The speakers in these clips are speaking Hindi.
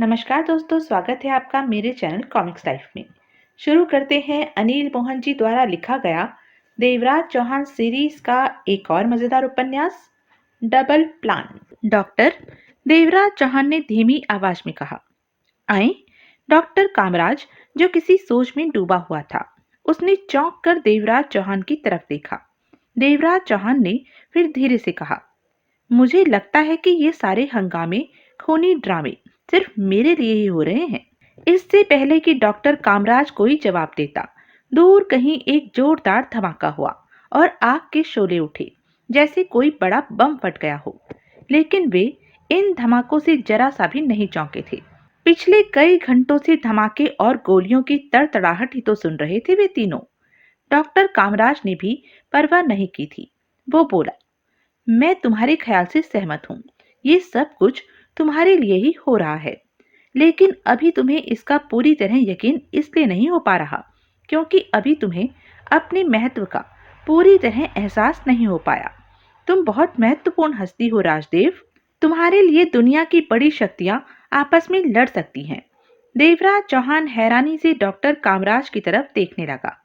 नमस्कार दोस्तों, स्वागत है आपका मेरे चैनल कॉमिक्स लाइफ में। शुरू करते हैं अनिल मोहन जी द्वारा लिखा गया देवराज चौहान सीरीज का एक और मजेदार उपन्यास double plan. Doctor Devraj Chauhan ने धीमी आवाज में कहा, आए। डॉक्टर कामराज, जो किसी सोच में डूबा हुआ था, उसने चौंक कर देवराज चौहान की तरफ देखा। देवराज चौहान ने फिर धीरे से कहा, मुझे लगता है कि ये सारे हंगामे, खूनी ड्रामे सिर्फ मेरे लिए ही हो रहे हैं। इससे पहले कि डॉक्टर कामराज कोई जवाब देता, दूर कहीं एक जोरदार धमाका हुआ और आग के शोले उठे, जैसे कोई बड़ा बम फट गया हो। लेकिन वे इन धमाकों से जरा सा भी नहीं चौंके थे। पिछले कई घंटों से धमाके और गोलियों की तड़तड़ाहट ही तो सुन रहे थे वे तीनों। डॉक्टर कामराज ने भी परवाह नहीं की थी। वो बोला, मैं तुम्हारे ख्याल से सहमत हूँ। ये सब कुछ तुम्हारे लिए ही हो रहा है, लेकिन अभी तुम्हें इसका पूरी तरह यकीन इसलिए नहीं हो पा रहा क्योंकि अभी तुम्हें अपने महत्व का पूरी तरह एहसास नहीं हो पाया। तुम बहुत महत्वपूर्ण हस्ती हो राजदेव। तुम्हारे लिए दुनिया की बड़ी शक्तियां आपस में लड़ सकती हैं। देवराज चौहान हैरानी से डॉक्टर कामराज की तरफ देखने लगा।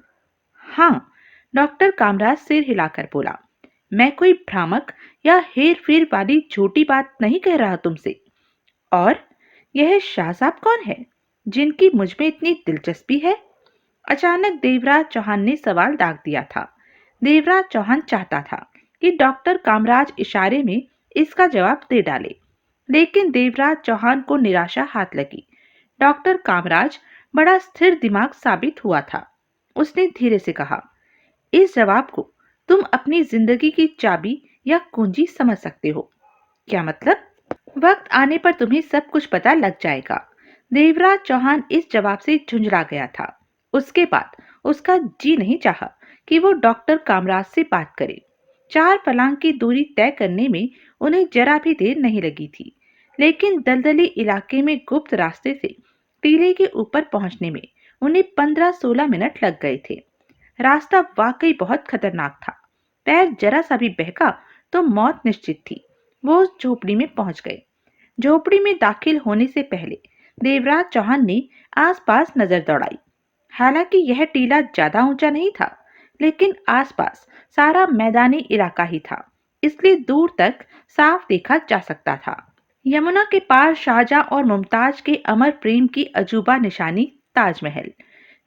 हाँ, डॉक्टर कामराज सिर हिलाकर बोला, मैं कोई भ्रामक या हेर फेर वाली झूठी बात नहीं कह रहा तुमसे। और यह शाह साहब कौन है जिनकी मुझ में इतनी दिलचस्पी है? अचानक देवराज चौहान ने सवाल दाग दिया था। देवराज चौहान चाहता था कि डॉक्टर कामराज इशारे में इसका जवाब दे डाले, लेकिन देवराज चौहान को निराशा हाथ लगी। डॉक्टर कामराज बड़ा स्थिर दिमाग साबित हुआ था। उसने धीरे से कहा, इस जवाब को तुम अपनी जिंदगी की चाबी या कुंजी समझ सकते हो। क्या मतलब? वक्त आने पर तुम्हें सब कुछ पता लग जाएगा। देवराज चौहान इस जवाब से झुंझला गया था। उसके बाद उसका जी नहीं चाहा कि वो डॉक्टर कामराज से बात करे। 4 फर्लांग की दूरी तय करने में उन्हें जरा भी देर नहीं लगी थी, लेकिन दलदली इलाके में गुप्त रास्ते से टीले के ऊपर पहुंचने में उन्हें 15-16 मिनट लग गए थे। रास्ता वाकई बहुत खतरनाक था। पैर जरा सा भी बहका तो मौत निश्चित थी। वो उस झोपड़ी में पहुंच गए। झोपड़ी में दाखिल होने से पहले देवराज चौहान ने आसपास नजर दौड़ाई। हालांकि यह टीला ज्यादा ऊंचा नहीं था, लेकिन आसपास सारा मैदानी इलाका ही था, इसलिए दूर तक साफ देखा जा सकता था। यमुना के पार शाहजहां और मुमताज के अमर प्रेम की अजूबा निशानी ताजमहल।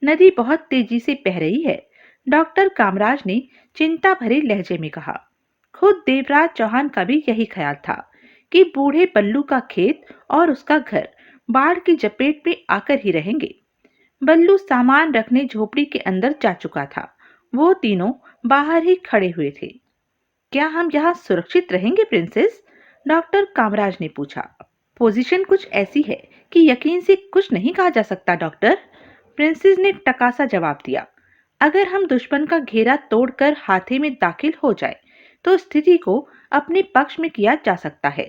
नदी बहुत तेजी से बह रही है, डॉक्टर कामराज ने चिंता भरे लहजे में कहा। खुद देवराज चौहान का भी यही ख्याल था कि बूढ़े बल्लू का खेत और उसका घर बाढ़ की चपेट में आकर ही रहेंगे। बल्लू सामान रखने झोपड़ी के अंदर जा चुका था। वो तीनों बाहर ही खड़े हुए थे। क्या हम यहाँ सुरक्षित रहेंगे प्रिंसेस? डॉक्टर कामराज ने पूछा। पोजीशन कुछ ऐसी है कि यकीन से कुछ नहीं कहा जा सकता डॉक्टर, प्रिंसेस ने टकासा जवाब दिया। अगर हम दुश्मन का घेरा तोड़कर हाथे में दाखिल हो जाए तो स्थिति को अपने पक्ष में किया जा सकता है।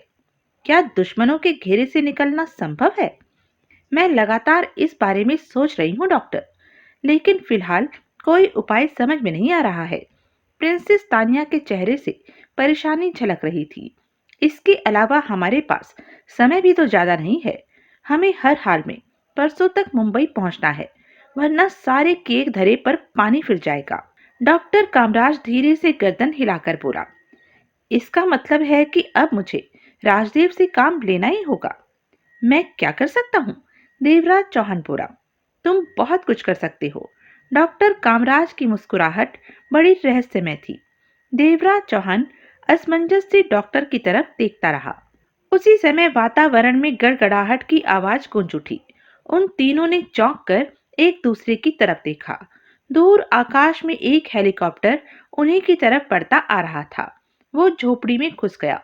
क्या दुश्मनों के घेरे से निकलना संभव है? मैं लगातार इस बारे में सोच रही हूँ डॉक्टर, लेकिन फिलहाल कोई उपाय समझ में नहीं आ रहा है। प्रिंसेस तानिया के चेहरे से परेशानी झलक रही थी। इसके अलावा हमारे पास समय भी तो ज्यादा नहीं है। हमें हर हाल में परसों तक मुंबई पहुंचना है, वरना सारे केक धरे पर पानी फिर जाएगा। डॉक्टर कामराज धीरे से गर्दन हिलाकर बोला, इसका मतलब है कि अब मुझे राजदेव से काम लेना ही होगा। मैं क्या कर सकता हूँ? देवराज चौहान बोला, तुम बहुत कुछ कर सकते हो। डॉक्टर कामराज की मुस्कुराहट बड़ी रहस्यमय थी। देवराज चौहान असमंजस से डॉक्टर की तरफ देखता रहा। उसी समय वातावरण में गड़गड़ाहट की आवाज गूंज उठी। उन तीनों ने चौंक कर एक दूसरे की तरफ देखा। दूर आकाश में एक हेलीकॉप्टर उन्हीं की तरफ बढ़ता आ रहा था। वो झोपड़ी में घुस गया।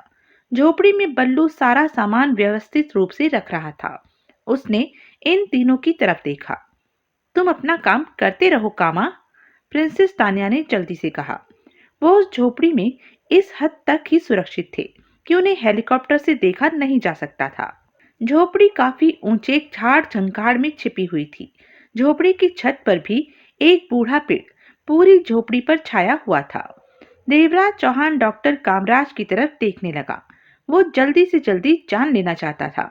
झोपड़ी में बल्लू सारा सामान व्यवस्थित रूप से रख रहा था। उसने इन तीनों की तरफ देखा। तुम अपना काम करते रहो कामा, प्रिंसेस तानिया ने जल्दी से कहा। वो उस झोपड़ी में इस हद तक ही सुरक्षित थे कि उन्हें हेलीकॉप्टर से देखा नहीं जा सकता था। झोपड़ी काफी ऊंचे झाड़ झंखाड़ में छिपी हुई थी। झोपड़ी की छत पर भी एक बूढ़ा पेड़ पूरी झोपड़ी पर छाया हुआ था। देवराज चौहान डॉक्टर कामराज की तरफ देखने लगा। वो जल्दी से जल्दी जान लेना चाहता था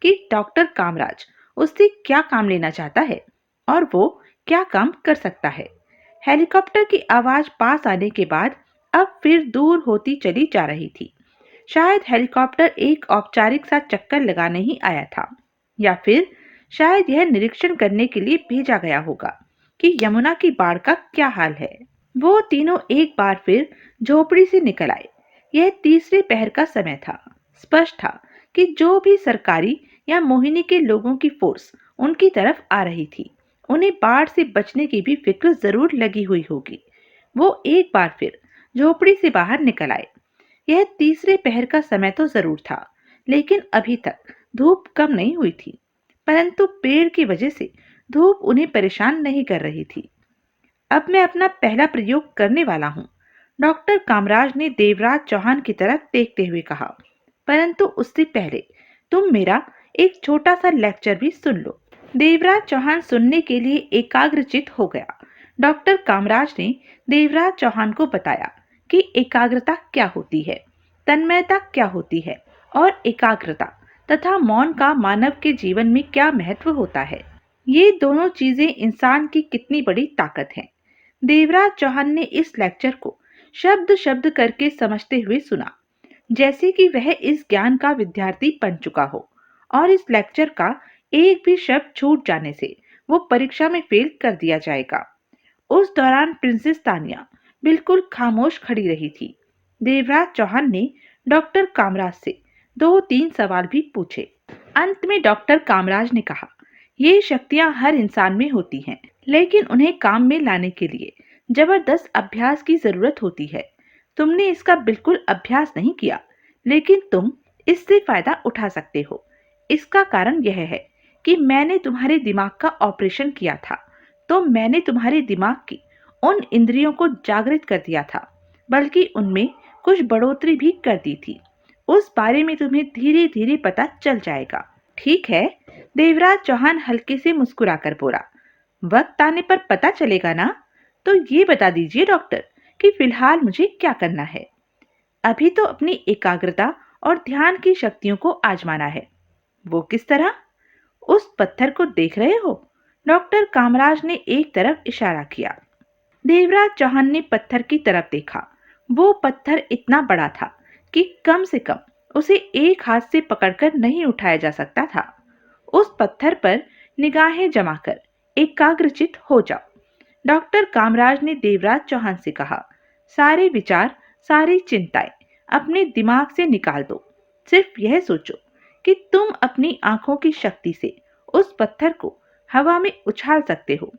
कि डॉक्टर कामराज उससे क्या काम लेना चाहता है और वो क्या काम कर सकता है। हेलीकॉप्टर की आवाज पास आने के बाद अब फिर दूर होती चली जा रही थी। शायद हेलीकॉप्टर एक औपचारिक सा चक्कर लगाने ही आया था, या फिर शायद यह निरीक्षण करने के लिए भेजा गया होगा कि यमुना की बाढ़ का क्या हाल है। वो तीनों एक बार फिर झोपड़ी से निकल आए। यह तीसरे पहर का समय था। स्पष्ट था कि जो भी सरकारी या मोहिनी के लोगों की फोर्स उनकी तरफ आ रही थी, उन्हें बाढ़ से बचने की भी फिक्र जरूर लगी हुई होगी। वो एक बार फिर झोपड़ी से बाहर निकल आए। यह तीसरे पहर का समय तो जरूर था, लेकिन अभी तक धूप कम नहीं हुई थी। परंतु पेड़ की वजह से धूप उन्हें परेशान नहीं कर रही थी। अब मैं अपना पहला प्रयोग करने वाला हूँ, डॉक्टर कामराज ने देवराज चौहान की तरफ देखते हुए कहा। परंतु उससे पहले तुम मेरा एक छोटा सा लेक्चर भी सुन लो। देवराज चौहान सुनने के लिए एकाग्रचित हो गया। डॉक्टर कामराज ने देवराज चौहान को बताया कि एकाग्रता क्या होती है, तन्मयता क्या होती है और एकाग्रता तथा मौन का मानव के जीवन में क्या महत्व होता है। ये दोनों चीजें इंसान की कितनी बड़ी ताकत हैं। देवराज चौहान ने इस लेक्चर को शब्द शब्द करके समझते हुए सुना, जैसे कि वह इस ज्ञान का विद्यार्थी बन चुका हो और इस लेक्चर का एक भी शब्द छूट जाने से वो परीक्षा में फेल कर दिया जाएगा। उस दौरान प्रिंसेस तानिया बिल्कुल खामोश खड़ी रही थी। देवराज चौहान ने डॉक्टर कामराज से 2-3 सवाल भी पूछे। अंत में डॉक्टर कामराज ने कहा, ये शक्तियां हर इंसान में होती हैं, लेकिन उन्हें काम में लाने के लिए जबरदस्त अभ्यास की जरूरत होती है। तुमने इसका बिल्कुल अभ्यास नहीं किया, लेकिन तुम इससे फायदा उठा सकते हो। इसका कारण यह है कि मैंने तुम्हारे दिमाग का ऑपरेशन किया था, तो मैंने तुम्हारे दिमाग की उन इंद्रियों को जागृत कर दिया था, बल्कि उनमें कुछ बढ़ोतरी भी कर दी थी। उस बारे में तुम्हें धीरे धीरे पता चल जाएगा। ठीक है, देवराज चौहान हल्के से मुस्कुराकर बोला। वक्त आने पर पता चलेगा ना? तो ये बता दीजिए डॉक्टर कि फिलहाल मुझे क्या करना है। अभी तो अपनी एकाग्रता और ध्यान की शक्तियों को आजमाना है। वो किस तरह? उस पत्थर को देख रहे हो? डॉक्टर कामराज ने एक तरफ इशारा किया। देवराज चौहान ने पत्थर की तरफ देखा। वो पत्थर इतना बड़ा था कि कम से कम उसे एक हाथ से पकड़कर नहीं उठाया जा सकता था। उस पत्थर पर निगाहें जमाकर एकाग्रचित हो जाओ। डॉक्टर कामराज ने देवराज चौहान से कहा, सारे विचार, सारी चिंताएं अपने दिमाग से निकाल दो। सिर्फ यह सोचो कि तुम अपनी आंखों की शक्ति से उस पत्थर को हवा में उछाल सकते हो।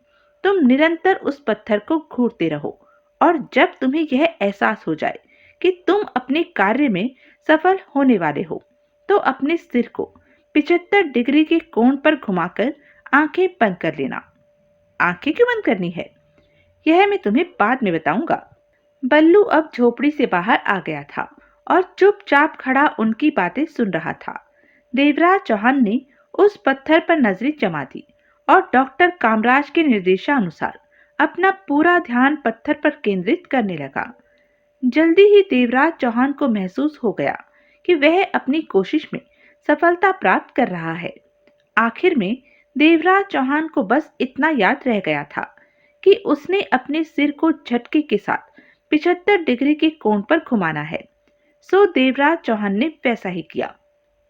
तुम निरंतर उस पत्थर को घूरते रहो और जब तुम्हें यह एहसास हो जाए कि तुम अपने कार्य में सफल होने वाले हो, तो अपने सिर को 75 डिग्री के कोण पर घुमाकर आंखें बंद कर लेना। आंखें क्यों बंद करनी है, यह मैं तुम्हें बाद में बताऊंगा। बल्लू अब झोपड़ी से बाहर आ गया था और चुपचाप खड़ा उनकी बातें सुन रहा था। देवराज चौहान ने उस पत्थर पर नजरें जमा दी और डॉक्टर कामराज के निर्देशानुसार अपना पूरा ध्यान पत्थर पर केंद्रित करने लगा। जल्दी ही देवराज चौहान को महसूस हो गया कि वह अपनी कोशिश में सफलता प्राप्त कर रहा है। आखिर में देवराज चौहान को बस इतना याद रह गया था कि उसने अपने सिर को झटके के साथ 75 डिग्री के कोण पर घुमाना है। सो देवराज चौहान ने वैसा ही किया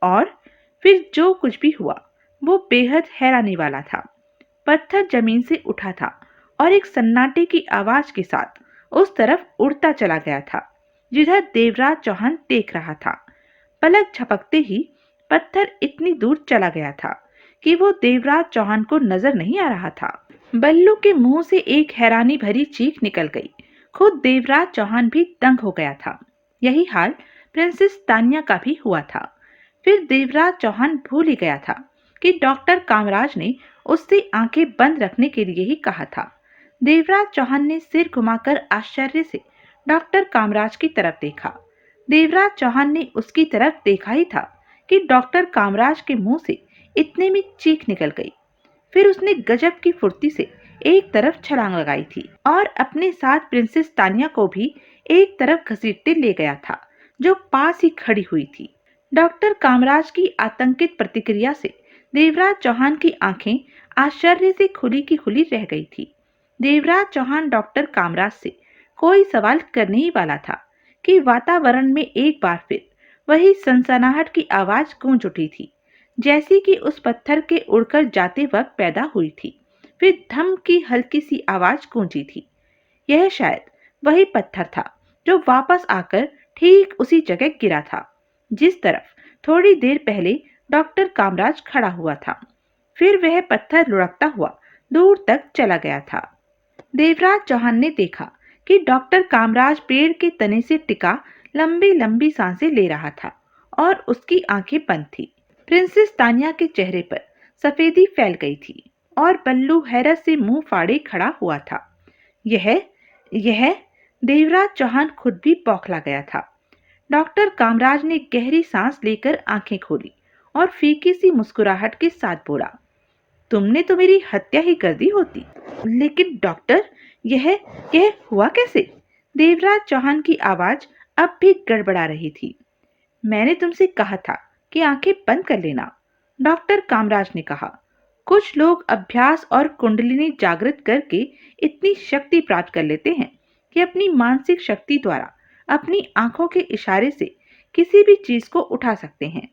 और फिर जो कुछ भी हुआ वो बेहद हैरानी वाला था। पत्थर जमीन से उठा था और एक सन्नाटे की आवाज के साथ उस तरफ उड़ता चला गया था जिधर देवराज चौहान देख रहा था। पलक झपकते ही पत्थर इतनी दूर चला गया था कि वो देवराज चौहान को नजर नहीं आ रहा था। बल्लू के मुंह से एक हैरानी भरी चीख निकल गई। खुद देवराज चौहान भी दंग हो गया था। यही हाल प्रिंसेस तानिया का भी हुआ था। फिर देवराज चौहान भूल ही गया था कि डॉक्टर कामराज ने उससे आंखें बंद रखने के लिए ही कहा था। देवराज चौहान ने सिर घुमाकर आश्चर्य से डॉक्टर कामराज की तरफ देखा। देवराज चौहान ने उसकी तरफ देखा ही था कि डॉक्टर कामराज के मुंह से इतने में चीख निकल गई। फिर उसने गजब की फुर्ती से एक तरफ छलांग लगाई थी और अपने साथ प्रिंसेस तानिया को भी एक तरफ घसीटते ले गया था, जो पास ही खड़ी हुई थी। डॉक्टर कामराज की आतंकित प्रतिक्रिया से देवराज चौहान की आंखें आश्चर्य से खुली की खुली रह गई थी। देवराज चौहान डॉक्टर कामराज से कोई सवाल करने ही वाला था कि वातावरण में एक बार फिर वही सनसनाहट की आवाज गूंज उठी थी, जैसी कि उस पत्थर के उड़कर जाते वक्त पैदा हुई थी। फिर धम की हल्की सी आवाज गूंजी थी। यह शायद वही पत्थर था जो वापस आकर ठीक उसी जगह गिरा था जिस तरफ थोड़ी देर पहले डॉक्टर कामराज खड़ा हुआ था। फिर वह पत्थर लुढ़कता हुआ दूर तक चला गया था। देवराज चौहान ने देखा कि डॉक्टर कामराज पेड़ के तने से टिका लंबी लंबी सांसें ले रहा था और उसकी आंखें बंद थी। प्रिंसेस तानिया के चेहरे पर सफेदी फैल गई थी और बल्लू हैरत से मुंह फाड़े खड़ा हुआ था। यह देवराज चौहान खुद भी बौखला गया था। डॉक्टर कामराज ने गहरी सांस लेकर आंखें खोली और फीकी सी मुस्कुराहट के साथ बोला, तुमने तो मेरी हत्या ही कर दी होती। लेकिन डॉक्टर, यह हुआ कैसे? देवराज चौहान की आवाज अब भी गड़बड़ा रही थी। मैंने तुमसे कहा था कि आंखें बंद कर लेना, डॉक्टर कामराज ने कहा। कुछ लोग अभ्यास और कुंडलिनी जागृत करके इतनी शक्ति प्राप्त कर लेते हैं कि अपनी मानसिक शक्ति द्वारा अपनी आंखों के इशारे से किसी भी चीज को उठा सकते हैं।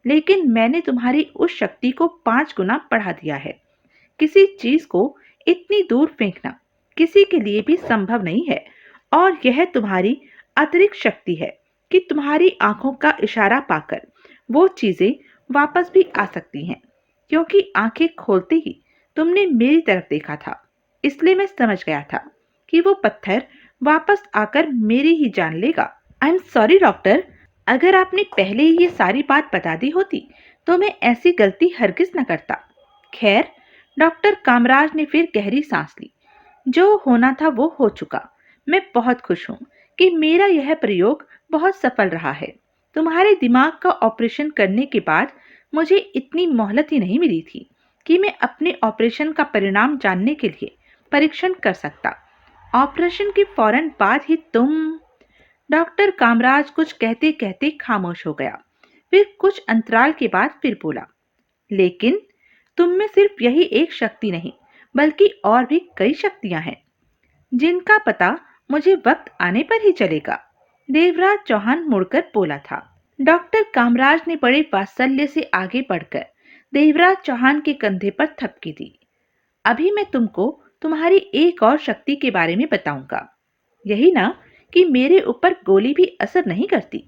लेकिन मैंने तुम्हारी उस शक्ति को 5 गुना बढ़ा दिया है। किसी चीज को इतनी दूर फेंकना किसी के लिए भी संभव नहीं है और यह तुम्हारी अतिरिक्त शक्ति है कि तुम्हारी आंखों का इशारा पाकर वो चीजें वापस भी आ सकती हैं। क्योंकि आंखें खोलते ही तुमने मेरी तरफ देखा था, इसलिए मैं समझ गया था कि वो पत्थर वापस आकर मेरी ही जान लेगा। आई एम सॉरी डॉक्टर, अगर आपने पहले ही ये सारी बात बता दी होती तो मैं ऐसी गलती हरगिज न करता। खैर, डॉक्टर कामराज ने फिर गहरी सांस ली। जो होना था वो हो चुका। मैं बहुत खुश हूँ कि मेरा यह प्रयोग बहुत सफल रहा है। तुम्हारे दिमाग का ऑपरेशन करने के बाद मुझे इतनी मोहलत ही नहीं मिली थी कि मैं अपने ऑपरेशन का परिणाम जानने के लिए परीक्षण कर सकता। ऑपरेशन के फौरन बाद ही तुम। डॉक्टर कामराज कुछ कहते कहते खामोश हो गया। फिर कुछ अंतराल के बाद फिर बोला, लेकिन तुम में सिर्फ यही एक शक्ति नहीं बल्कि और भी कई शक्तियां हैं जिनका पता मुझे वक्त आने पर ही चलेगा। देवराज चौहान मुड़कर बोला था। डॉक्टर कामराज ने बड़े वात्सल्य से आगे बढ़कर देवराज चौहान के कंधे पर थपकी दी। अभी मैं तुमको तुम्हारी एक और शक्ति के बारे में बताऊंगा। यही ना कि मेरे ऊपर गोली भी असर नहीं करती?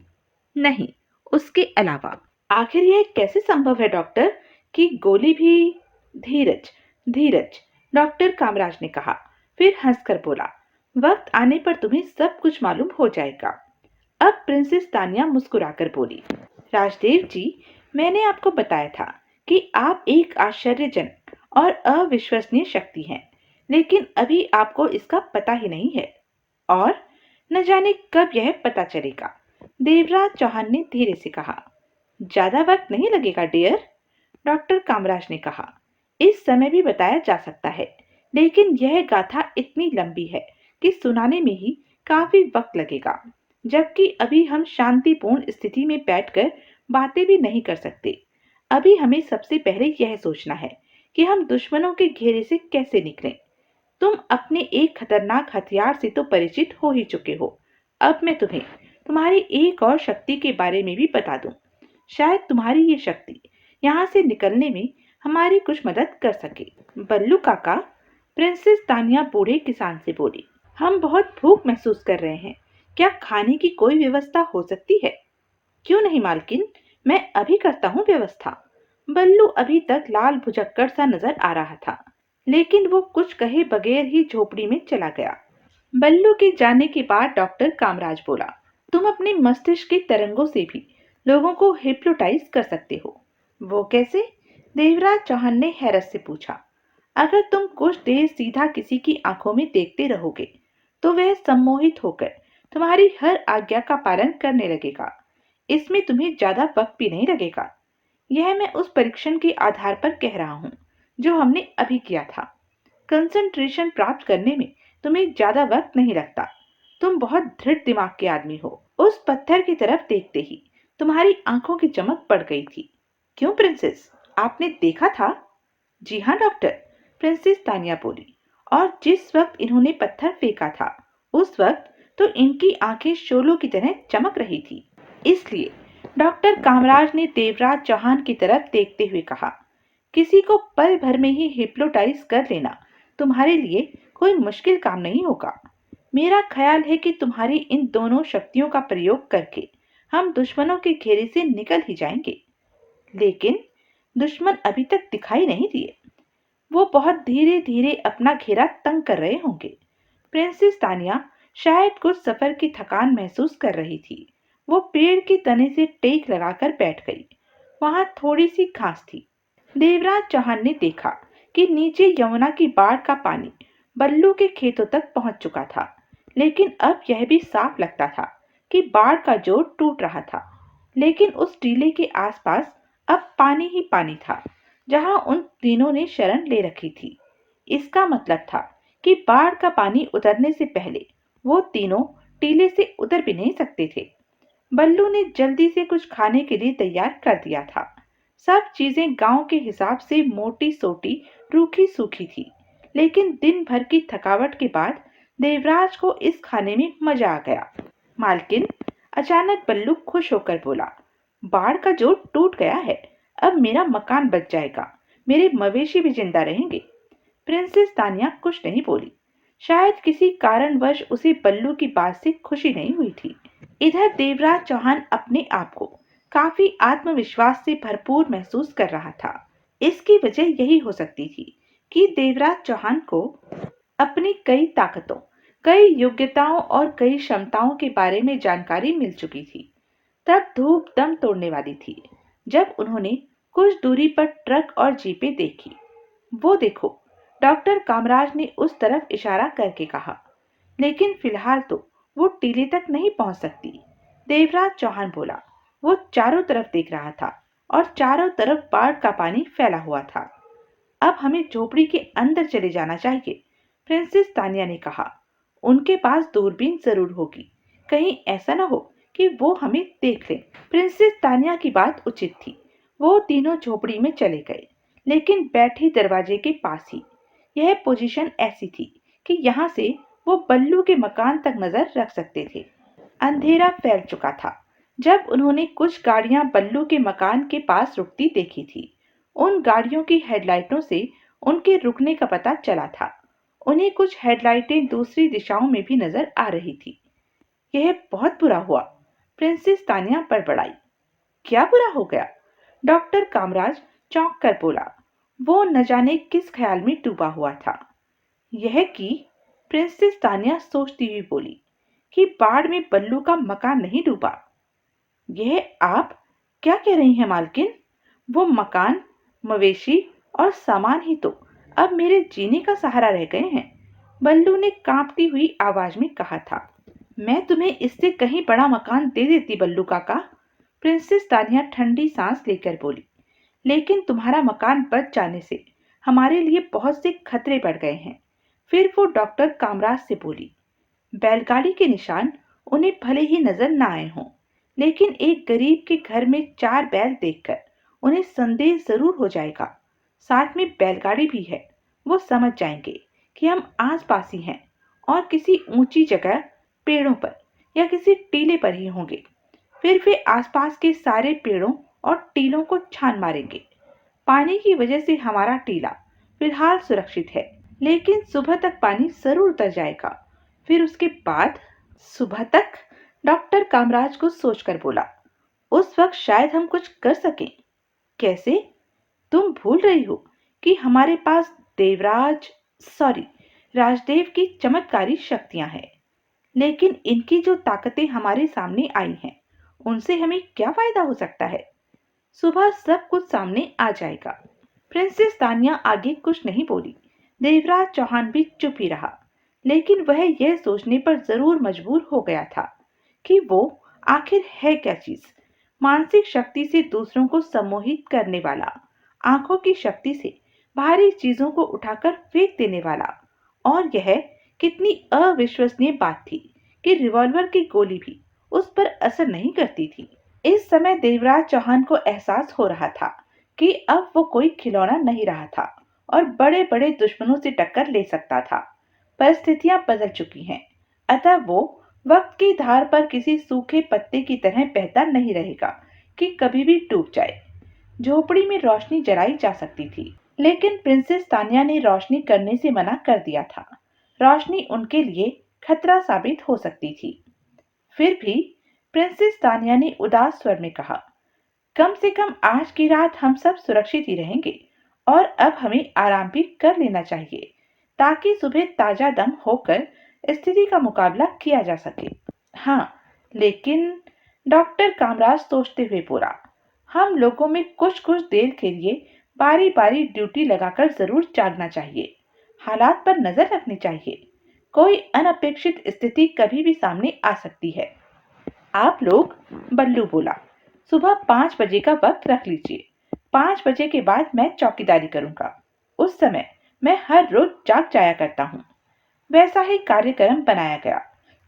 नहीं, उसके अलावा। आखिर यह कैसे संभव है डॉक्टर कि गोली भी? धीरज, धीरज, डॉक्टर कामराज ने कहा। फिर हंसकर बोला, वक्त आने पर तुम्हें सब कुछ मालूम हो जाएगा। अब प्रिंसेस तानिया मुस्कुराकर बोली, राजदेव जी, मैंने आपको बताया था कि आप एक आश्चर्यजनक और अविश्वसनीय शक्ति हैं, लेकिन अभी आपको इसका पता ही नहीं है और न जाने कब यह पता चलेगा। देवराज चौहान ने धीरे से कहा, ज्यादा वक्त नहीं लगेगा डियर, डॉक्टर कामराज ने कहा। इस समय भी बताया जा सकता है, लेकिन यह गाथा इतनी लंबी है कि सुनाने में ही काफी वक्त लगेगा, जबकि अभी हम शांतिपूर्ण स्थिति में बैठकर बातें भी नहीं कर सकते। अभी हमें सबसे पहले यह सोचना है कि हम दुश्मनों के घेरे से कैसे निकलें। तुम अपने एक खतरनाक हथियार से तो परिचित हो ही चुके हो। अब मैं तुम्हें तुम्हारी एक और शक्ति के बारे में भी बता दूं। शायद तुम्हारी ये शक्ति यहाँ से निकलने में हमारी कुछ मदद कर सके। बल्लू काका, प्रिंसेस तानिया बूढ़े किसान से बोली, हम बहुत भूख महसूस कर रहे हैं। क्या खाने की कोई व्यवस्था हो सकती है? क्यों नहीं मालकिन, मैं अभी करता हूँ व्यवस्था। बल्लू अभी तक लाल भुजक्कड़ सा नजर आ रहा था, लेकिन वो कुछ कहे बगैर ही झोपड़ी में चला गया। बल्लू के जाने के बाद डॉक्टर कामराज बोला, तुम अपने मस्तिष्क के तरंगों से भी लोगों को हिप्नोटाइज कर सकते हो। वो कैसे? देवराज चौहान ने हैरत से पूछा। अगर तुम कुछ देर सीधा किसी की आंखों में देखते रहोगे तो वह सम्मोहित होकर तुम्हारी हर आज्ञा का पालन करने लगेगा। इसमें तुम्हें ज्यादा वक्त भी नहीं लगेगा। यह मैं उस परीक्षण के आधार पर कह रहा हूँ जो हमने अभी किया था। कंसंट्रेशन प्राप्त करने में तुम्हें ज्यादा वक्त नहीं लगता। तुम बहुत दृढ़ दिमाग के आदमी हो। उस पत्थर की तरफ देखते ही तुम्हारी आंखों की चमक बढ़ गई थी। क्यों प्रिंसेस, आपने देखा था? जी हाँ डॉक्टर, प्रिंसेस तानिया बोली। और जिस वक्त इन्होंने पत्थर फेंका था उस वक्त तो इनकी आंखें शोलों की तरह चमक रही थी। इसलिए डॉक्टर कामराज ने देवराज चौहान की तरफ देखते हुए कहा, किसी को पल भर में ही हिप्नोटाइज कर लेना तुम्हारे लिए कोई मुश्किल काम नहीं होगा। मेरा ख्याल है कि तुम्हारी इन दोनों शक्तियों का प्रयोग करके हम दुश्मनों के घेरे से निकल ही जाएंगे। लेकिन दुश्मन अभी तक दिखाई नहीं दिए। वो बहुत धीरे धीरे अपना घेरा तंग कर रहे होंगे। प्रिंसेस तानिया शायद कुछ सफर की थकान महसूस कर रही थी। वो पेड़ के तने से टेक लगाकर बैठ गई। वहां थोड़ी सी घास थी। देवराज चौहान ने देखा कि नीचे यमुना की बाढ़ का पानी बल्लू के खेतों तक पहुंच चुका था। लेकिन अब यह भी साफ लगता था कि बाढ़ का जोर टूट रहा था। लेकिन उस टीले के आसपास अब पानी ही पानी था जहां उन तीनों ने शरण ले रखी थी। इसका मतलब था कि बाढ़ का पानी उतरने से पहले वो तीनों टीले से उतर भी नहीं सकते थे। बल्लू ने जल्दी से कुछ खाने के लिए तैयार कर दिया था। सब चीजें गांव के हिसाब से मोटी सोटी रूखी सूखी थी। लेकिन दिन भर की थकावट के बाद देवराज को इस खाने में मजा आ गया। मालकिन, अचानक बल्लू खुश होकर बोला, बाढ़ का जोर टूट गया है। अब मेरा मकान बच जाएगा, मेरे मवेशी भी जिंदा रहेंगे। प्रिंसेस तानिया कुछ नहीं बोली। शायद किसी कारणवश उसे बल्लू की बात से खुशी नहीं हुई थी। इधर देवराज चौहान अपने आप को काफी आत्मविश्वास से भरपूर महसूस कर रहा था। इसकी वजह यही हो सकती थी कि देवराज चौहान को अपनी कई ताकतों, कई योग्यताओं और कई क्षमताओं के बारे में जानकारी मिल चुकी थी। तब धूप दम तोड़ने वाली थी जब उन्होंने कुछ दूरी पर ट्रक और जीपें देखी। वो देखो, डॉक्टर कामराज ने उस तरफ इशारा करके कहा। लेकिन फिलहाल तो वो टीले तक नहीं पहुंच सकती, देवराज चौहान बोला। वो चारों तरफ देख रहा था और चारों तरफ बाढ़ का पानी फैला हुआ था। अब हमें झोपड़ी के अंदर चले जाना चाहिए, प्रिंसेस तानिया ने कहा। उनके पास दूरबीन जरूर होगी, कहीं ऐसा न हो कि वो हमें देख लें। प्रिंसेस तानिया की बात उचित थी। वो तीनों झोपड़ी में चले गए, लेकिन बैठी दरवाजे के पास ही। यह पोजीशन ऐसी थी कि यहाँ से वो बल्लू के मकान तक नजर रख सकते थे। अंधेरा फैल चुका था जब उन्होंने कुछ गाड़ियां बल्लू के मकान के पास रुकती देखी थी। उन गाड़ियों की हेडलाइटों से उनके रुकने का पता चला था। उन्हें कुछ हेडलाइटें दूसरी दिशाओं में भी नजर आ रही थी। यह बहुत बुरा हुआ, प्रिंसेस तानिया बड़बड़ाई। क्या बुरा हो गया? डॉक्टर कामराज चौंक कर बोला। वो न जाने किस ख्याल में डूबा हुआ था। यह कि प्रिंसेस तानिया सोचती हुई बोली कि बाढ़ में बल्लू का मकान नहीं डूबा। यह आप क्या कह रही हैं मालकिन? वो मकान, मवेशी और सामान ही तो अब मेरे जीने का सहारा रह गए हैं, बल्लू ने कांपती हुई आवाज में कहा था। मैं तुम्हें इससे कहीं बड़ा मकान दे देती बल्लू काका, प्रिंसेस तानिया ठंडी सांस लेकर बोली। लेकिन तुम्हारा मकान बच जाने से हमारे लिए बहुत से खतरे बढ़ गए हैं। फिर वो डॉक्टर कामराज से बोली। बैलगाड़ी के निशान उन्हें भले ही नजर न आए हों, लेकिन एक गरीब के घर में 4 बैल देखकर उन्हें संदेह जरूर हो जाएगा। साथ में बैलगाड़ी भी है। वो समझ जाएंगे कि हम आस पास ही हैं और किसी ऊंची जगह, पेड़ों पर या किसी टीले पर ही होंगे। फिर वे आसपास के सारे पेड़ों और टीलों को छान मारेंगे। पानी की वजह से हमारा टीला फिलहाल सुरक्षित है, लेकिन सुबह तक पानी जरूर उतर जाएगा। फिर उसके बाद सुबह तक, डॉक्टर कामराज को सोचकर बोला। उस वक्त शायद हम कुछ कर सकें। कैसे? तुम भूल रही हो कि हमारे पास राजदेव की चमत्कारी शक्तियां हैं। लेकिन इनकी जो ताकतें हमारे सामने आई हैं, उनसे हमें क्या फायदा हो सकता है? सुबह सब कुछ सामने आ जाएगा। प्रिंसेस तानिया आगे कुछ नहीं बोली। देवराज चौहान भी चुप ही रहा। लेकिन वह यह सोचने पर जरूर मजबूर हो गया था कि वो आखिर है क्या चीज। मानसिक शक्ति से दूसरों को सम्मोहित करने वाला, आंखों की शक्ति से भारी चीजों को उठाकर फेंक देने वाला। और यह कितनी अविश्वसनीय बात थी कि रिवॉल्वर की गोली भी उस पर असर नहीं करती थी। इस समय देवराज चौहान को एहसास हो रहा था कि अब वो कोई खिलौना नहीं रहा था और बड़े बड़े दुश्मनों से टक्कर ले सकता था। परिस्थितियां बदल चुकी हैं, अतः वो वक्त की धार पर किसी सूखे पत्ते की तरह बहता नहीं रहेगा कि कभी भी डूब जाए। झोपड़ी में रोशनी जलाई जा सकती थी, लेकिन प्रिंसेस तानिया ने रोशनी करने से मना कर दिया था। रोशनी उनके लिए खतरा साबित हो सकती थी। फिर भी प्रिंसेस तानिया ने उदास स्वर में कहा, कम से कम आज की रात हम सब सुरक्षित ही रहेंगे और अब हमें आराम भी कर लेना चाहिए ताकि सुबह ताजा दम होकर स्थिति का मुकाबला किया जा सके। हाँ, लेकिन डॉक्टर कामराज सोचते हुए बोला, हम लोगों में कुछ कुछ देर के लिए बारी बारी ड्यूटी लगाकर जरूर जागना चाहिए। हालात पर नजर रखनी चाहिए। कोई अनपेक्षित स्थिति कभी भी सामने आ सकती है। आप लोग, बल्लू बोला, सुबह 5 बजे का वक्त रख लीजिए। 5 बजे के बाद मैं चौकीदारी करूंगा। उस समय मैं हर रोज जाग जाया करता हूँ। वैसा ही कार्यक्रम बनाया गया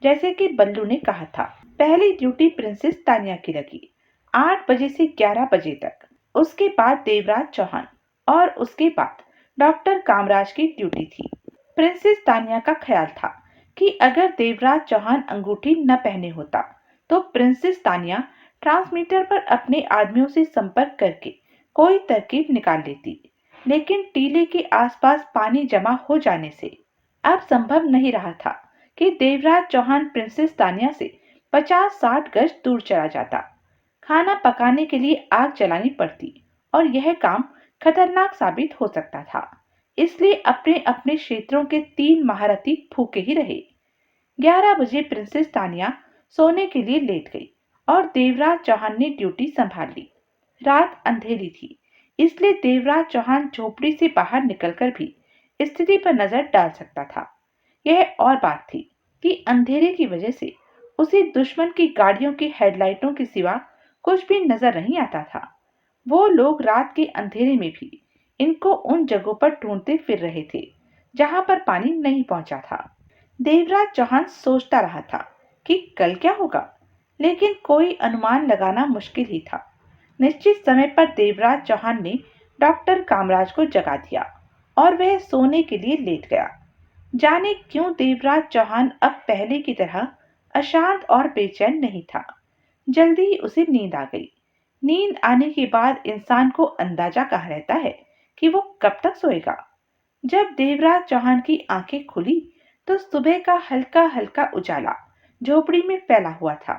जैसे कि बल्लू ने कहा था। पहली ड्यूटी प्रिंसेस तानिया की लगी, 8 बजे से 11 बजे तक। उसके बाद देवराज चौहान और उसके बाद डॉक्टर कामराज की ड्यूटी थी। प्रिंसेस तानिया का ख्याल था कि अगर देवराज चौहान अंगूठी न पहने होता तो प्रिंसेस तानिया ट्रांसमीटर पर अपने आदमियों से संपर्क करके कोई तरकीब निकाल लेती, लेकिन टीले के आसपास पानी जमा हो जाने से अब संभव नहीं रहा था कि देवराज चौहान प्रिंसेस तानिया से 50-60 गज दूर चला जाता। खाना पकाने के लिए आग जलानी पड़ती और यह काम खतरनाक साबित हो सकता था। इसलिए अपने अपने क्षेत्रों के 3 महारथी भूखे ही रहे। 11 बजे प्रिंसेस तानिया सोने के लिए लेट गई और देवराज चौहान ने ड्यूटी संभाल ली। रात अंधेरी थी, इसलिए देवराज चौहान झोपड़ी से बाहर निकलकर भी स्थिति पर नजर डाल सकता था। यह और बात थी कि अंधेरे की वजह से उसे दुश्मन की गाड़ियों की हेडलाइटों के सिवा कुछ भी नजर नहीं आता था। वो लोग रात के अंधेरे में भी इनको उन जगहों पर ढूंढते फिर रहे थे जहां पर पानी नहीं पहुंचा था। देवराज चौहान सोचता रहा था कि कल क्या होगा, लेकिन कोई अनुमान लगाना मुश्किल ही था। निश्चित समय पर देवराज चौहान ने डॉक्टर कामराज को जगा दिया और वह सोने के लिए लेट गया। जाने क्यों देवराज चौहान अब पहले की तरह अशांत और बेचैन नहीं था। जल्दी ही उसे नींद आ गई। नींद आने के बाद इंसान को अंदाजा कहाँ रहता है कि वो कब तक सोएगा। जब देवराज चौहान की आंखें खुली तो सुबह का हल्का हल्का उजाला झोपड़ी में फैला हुआ था।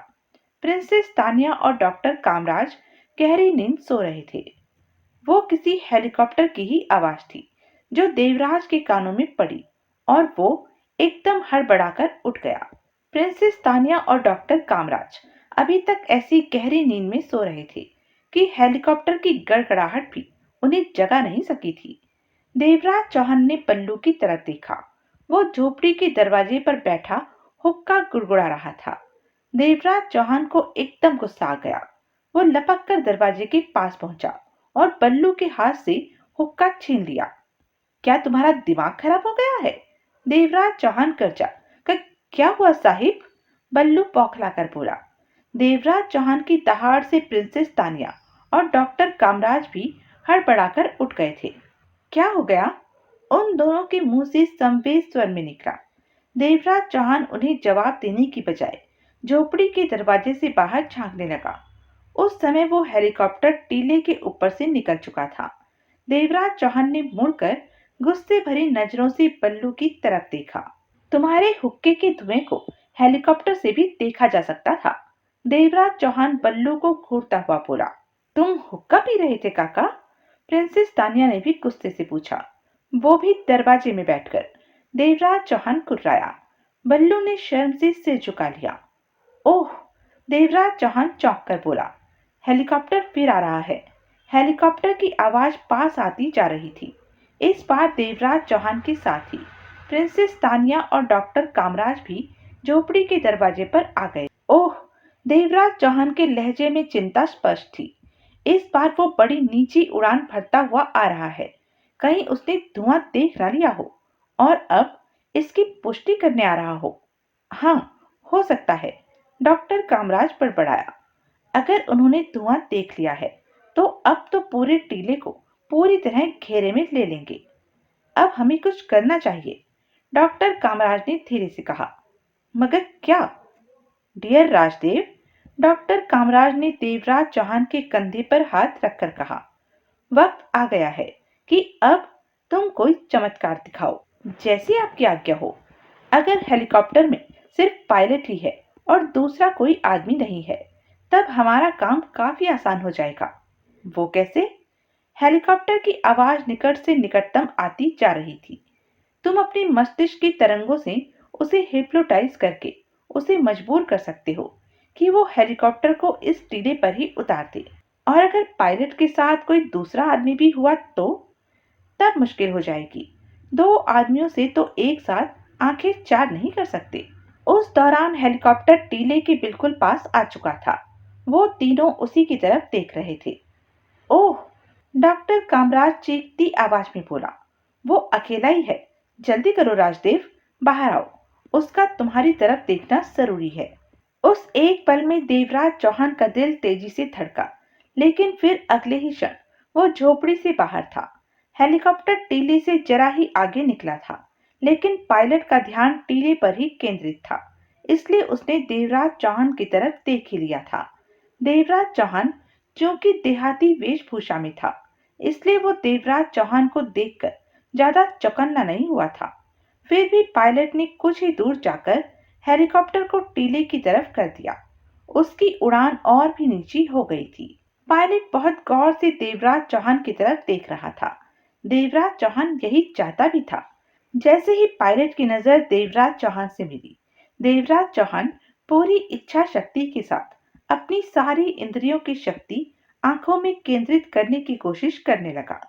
प्रिंसेस तानिया और डॉक्टर कामराज गहरी नींद सो रहे थे। वो किसी हेलीकॉप्टर की ही आवाज थी जो देवराज के कानों में पड़ी और वो एकदम हड़बड़ाकर उठ गया। प्रिंसेस तानिया और डॉक्टर कामराज अभी तक ऐसी गहरी नींद में सो रहे थे कि हेलीकॉप्टर की गड़गड़ाहट भी उन्हें जगा नहीं सकी थी। देवराज चौहान ने पल्लू की तरफ देखा। वो झोपड़ी के दरवाजे पर बैठा हुक्का गुड़गुड़ा रहा था। देवराज चौहान को एकदम गुस्सा आ गया। वो लपक कर दरवाजे के पास पहुंचा और बल्लू के हाथ से हुक्का छीन लिया। क्या तुम्हारा दिमाग खराब हो गया है? देवराज चौहान गर्जा। क्या हुआ साहिब? बल्लू बौखला कर बोला। देवराज चौहान की दहाड़ से प्रिंसेस तानिया और डॉक्टर कामराज भी हड़बड़ाकर उठ गए थे। क्या हो गया? उन दोनों के मुंह से संवेद स्वर में निकला। देवराज चौहान उन्हें जवाब देने की बजाय झोपड़ी के दरवाजे से बाहर झांकने लगा। उस समय वो हेलीकॉप्टर टीले के ऊपर से निकल चुका था। देवराज चौहान ने मुड़कर गुस्से भरी नजरों से बल्लू की तरफ देखा। तुम्हारे हुक्के के धुएं को हेलीकॉप्टर से भी देखा जा सकता था। देवराज चौहान बल्लू को घूरता हुआ बोला। तुम हुक्का पी रहे थे काका? प्रिंसेस तानिया ने भी गुस्से से पूछा, वो भी दरवाजे में बैठकर। देवराज चौहान कुर्राया। बल्लू ने शर्म से सिर झुका लिया। ओह! देवराज चौहान चौंक कर बोला, हेलीकॉप्टर फिर आ रहा है। हेलीकॉप्टर की आवाज पास आती जा रही थी। इस बार देवराज चौहान के साथ ही प्रिंसेस तानिया और डॉक्टर कामराज भी झोपड़ी के दरवाजे पर आ गए। ओह! देवराज चौहान के लहजे में चिंता स्पष्ट थी। इस बार वो बड़ी नीची उड़ान भरता हुआ आ रहा है। कहीं उसने धुआं देख ना लिया हो और अब इसकी पुष्टि करने आ रहा हो। हाँ, हो सकता है, डॉक्टर कामराज बड़बड़ाया। अगर उन्होंने धुआं देख लिया है तो अब तो पूरे टीले को पूरी तरह घेरे में ले लेंगे। अब हमें कुछ करना चाहिए, डॉक्टर कामराज ने धीरे से कहा। मगर क्या? डियर राजदेव, डॉक्टर कामराज ने देवराज चौहान के कंधे पर हाथ रखकर कहा। वक्त आ गया है कि अब तुम कोई चमत्कार दिखाओ, जैसी आपकी आज्ञा हो। अगर हेलीकॉप्टर में सिर्फ पायलट ही है और दूसरा कोई आदमी नहीं है, तब हमारा काम काफी आसान हो जाएगा। वो कैसे? हेलीकॉप्टर की आवाज निकट से निकटतम आती जा रही थी। तुम अपने मस्तिष्क की तरंगों से उसे हिप्नोटाइज करके उसे मजबूर कर सकते हो कि वो हेलीकॉप्टर को इस टीले पर ही उतार दे। और अगर पायलट के साथ कोई दूसरा आदमी भी हुआ तो तब मुश्किल हो जाएगी। दो आदमियों से तो एक साथ आंखें चार नहीं कर सकते। उस दौरान हेलीकॉप्टर टीले के बिल्कुल पास आ चुका था। वो तीनों उसी की तरफ देख रहे थे। ओह! डॉक्टर कामराज चीखती आवाज में बोला। वो अकेला ही है। जल्दी करो राजदेव, बाहर आओ। उसका तुम्हारी तरफ देखना जरूरी है। उस एक पल में देवराज चौहान का दिल तेजी से धड़का, लेकिन फिर अगले ही क्षण वो झोपड़ी से बाहर था। हेलीकॉप्टर टीले से जरा ही आगे निकला था, लेकिन पायलट का ध्यान टीले पर ही केंद्रित था, इसलिए उसने देवराज चौहान की तरफ देख ही लिया था। देवराज चौहान क्योंकि देहाती वेशभूषा में था, इसलिए वो देवराज चौहान को देखकर ज्यादा चौकन्ना नहीं हुआ था। फिर भी पायलट ने कुछ ही दूर जाकर हेलीकॉप्टर को टीले की तरफ कर दिया। उसकी उड़ान और भी नीची हो गई थी। पायलट बहुत गौर से देवराज चौहान की तरफ देख रहा था। देवराज चौहान यही चाहता भी था। जैसे ही पायलट की नजर देवराज चौहान से मिली, देवराज चौहान पूरी इच्छा शक्ति के साथ अपनी सारी इंद्रियों की शक्ति आंखों में केंद्रित करने की कोशिश करने लगा।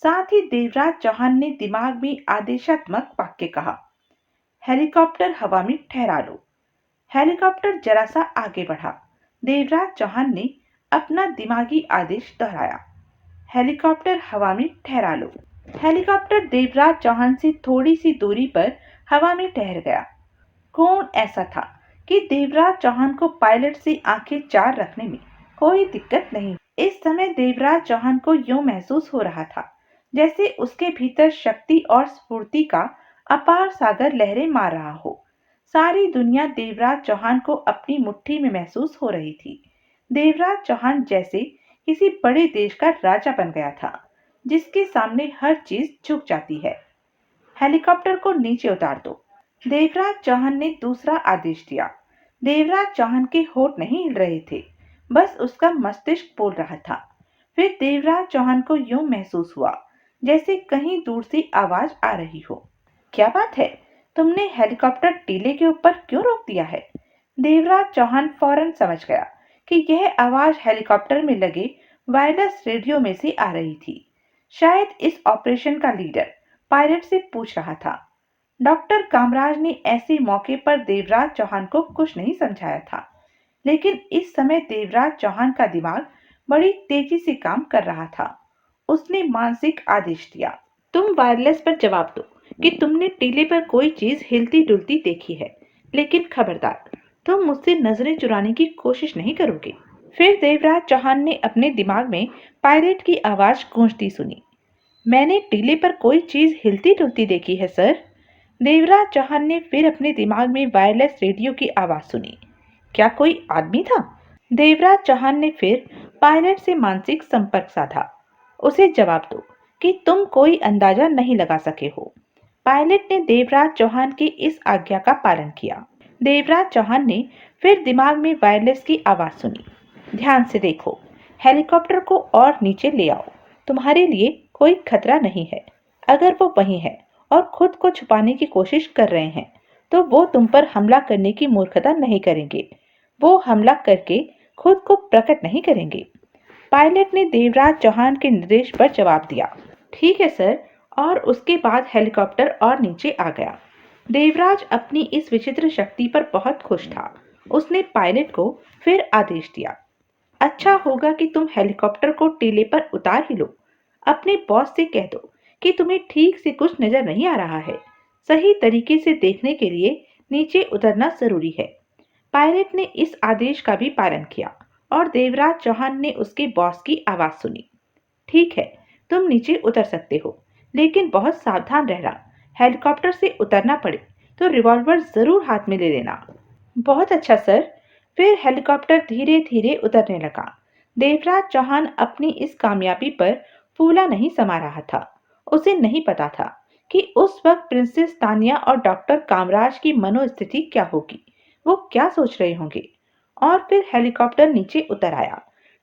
साथ ही देवराज चौहान ने दिमाग में आदेशात्मक वाक्य कहा। हेलीकॉप्टर हवा में ठहरा लो। हेलीकॉप्टर जरा सा आगे बढ़ा। देवराज चौहान ने अपना दिमागी आदेश दोहराया। हेलीकॉप्टर हवा में ठहरा लो। हेलीकॉप्टर देवराज चौहान से थोड़ी सी दूरी पर हवा में ठहर गया। कौन ऐसा था कि देवराज चौहान को पायलट से आंखें चार रखने में कोई दिक्कत नहीं। इस समय देवराज चौहान को यूं महसूस हो रहा था जैसे उसके भीतर शक्ति और स्फूर्ति का अपार सागर लहरें मार रहा हो। सारी दुनिया देवराज चौहान को अपनी मुट्ठी में महसूस हो रही थी। देवराज चौहान जैसे किसी बड़े देश का राजा बन गया था, जिसके सामने हर चीज झुक जाती है। हेलीकॉप्टर को नीचे उतार दो। देवराज चौहान ने दूसरा आदेश दिया। देवराज चौहान के होठ नहीं हिल रहे थे, बस उसका मस्तिष्क बोल रहा था। फिर देवराज चौहान को यूं महसूस हुआ जैसे कहीं दूर से आवाज आ रही हो। क्या बात है, तुमने हेलीकॉप्टर टीले के ऊपर क्यों रोक दिया है? देवराज चौहान फौरन समझ गया कि यह आवाज हेलीकॉप्टर में लगे वायरलेस रेडियो में से आ रही थी। शायद इस ऑपरेशन का लीडर पायलट से पूछ रहा था। डॉक्टर कामराज ने ऐसे मौके पर देवराज चौहान को कुछ नहीं समझाया था, लेकिन इस समय देवराज चौहान का दिमाग बड़ी तेजी से काम कर रहा था। उसने मानसिक आदेश दिया। तुम वायरलेस पर जवाब दो कि तुमने टीले पर कोई चीज हिलती डुलती देखी है, लेकिन खबरदार, तुम मुझसे नजरें चुराने की कोशिश नहीं करोगे। फिर देवराज चौहान ने अपने दिमाग में पायलट की आवाज गूंजती सुनी। मैंने टीले पर कोई चीज हिलती डुलती देखी है सर। देवराज चौहान ने फिर अपने दिमाग में वायरलेस रेडियो की आवाज सुनी। क्या कोई आदमी था? देवराज चौहान ने फिर पायलट से मानसिक संपर्क साधा। उसे जवाब दो कि तुम कोई अंदाजा नहीं लगा सके हो। पायलट ने देवराज चौहान की इस आज्ञा का पालन किया। देवराज चौहान ने फिर दिमाग में वायरलेस की आवाज सुनी। ध्यान से देखो, हेलीकॉप्टर को और नीचे ले आओ। तुम्हारे लिए कोई खतरा नहीं है। अगर वो वहीं है और खुद को छुपाने की कोशिश कर रहे हैं, तो वो तुम पर हमला करने की मूर्खता नहीं करेंगे। वो हमला करके खुद को प्रकट नहीं करेंगे। पायलट ने देवराज चौहान के निर्देश पर जवाब दिया। ठीक है सर। और उसके बाद हेलीकॉप्टर और नीचे आ गया। देवराज अपनी इस विचित्र शक्ति पर बहुत खुश था। उसने पायलट को फिर आदेश दिया। अच्छा होगा कि तुम हेलीकॉप्टर को टीले पर उतार ही लो। अपने बॉस से कह दो कि तुम्हें ठीक से कुछ नजर नहीं आ रहा है। सही तरीके से देखने के लिए नीचे उतरना जरूरी है। पायलट ने इस आदेश का भी पालन किया और देवराज चौहान ने उसके बॉस की आवाज सुनी। ठीक है, तुम नीचे उतर सकते हो, लेकिन बहुत सावधान रहना। हेलीकॉप्टर से उतरना पड़े तो रिवॉल्वर जरूर हाथ में ले लेना। बहुत अच्छा सर। फिर हेलीकॉप्टर धीरे धीरे उतरने लगा। देवराज चौहान अपनी इस कामयाबी पर फूला नहीं समा रहा था। उसे नहीं पता था कि उस वक्त प्रिंसेस तानिया और डॉक्टर कामराज की मनोस्थिति क्या होगी। वो क्या सोच रहे होंगे। और फिर हेलीकॉप्टर नीचे उतर आया।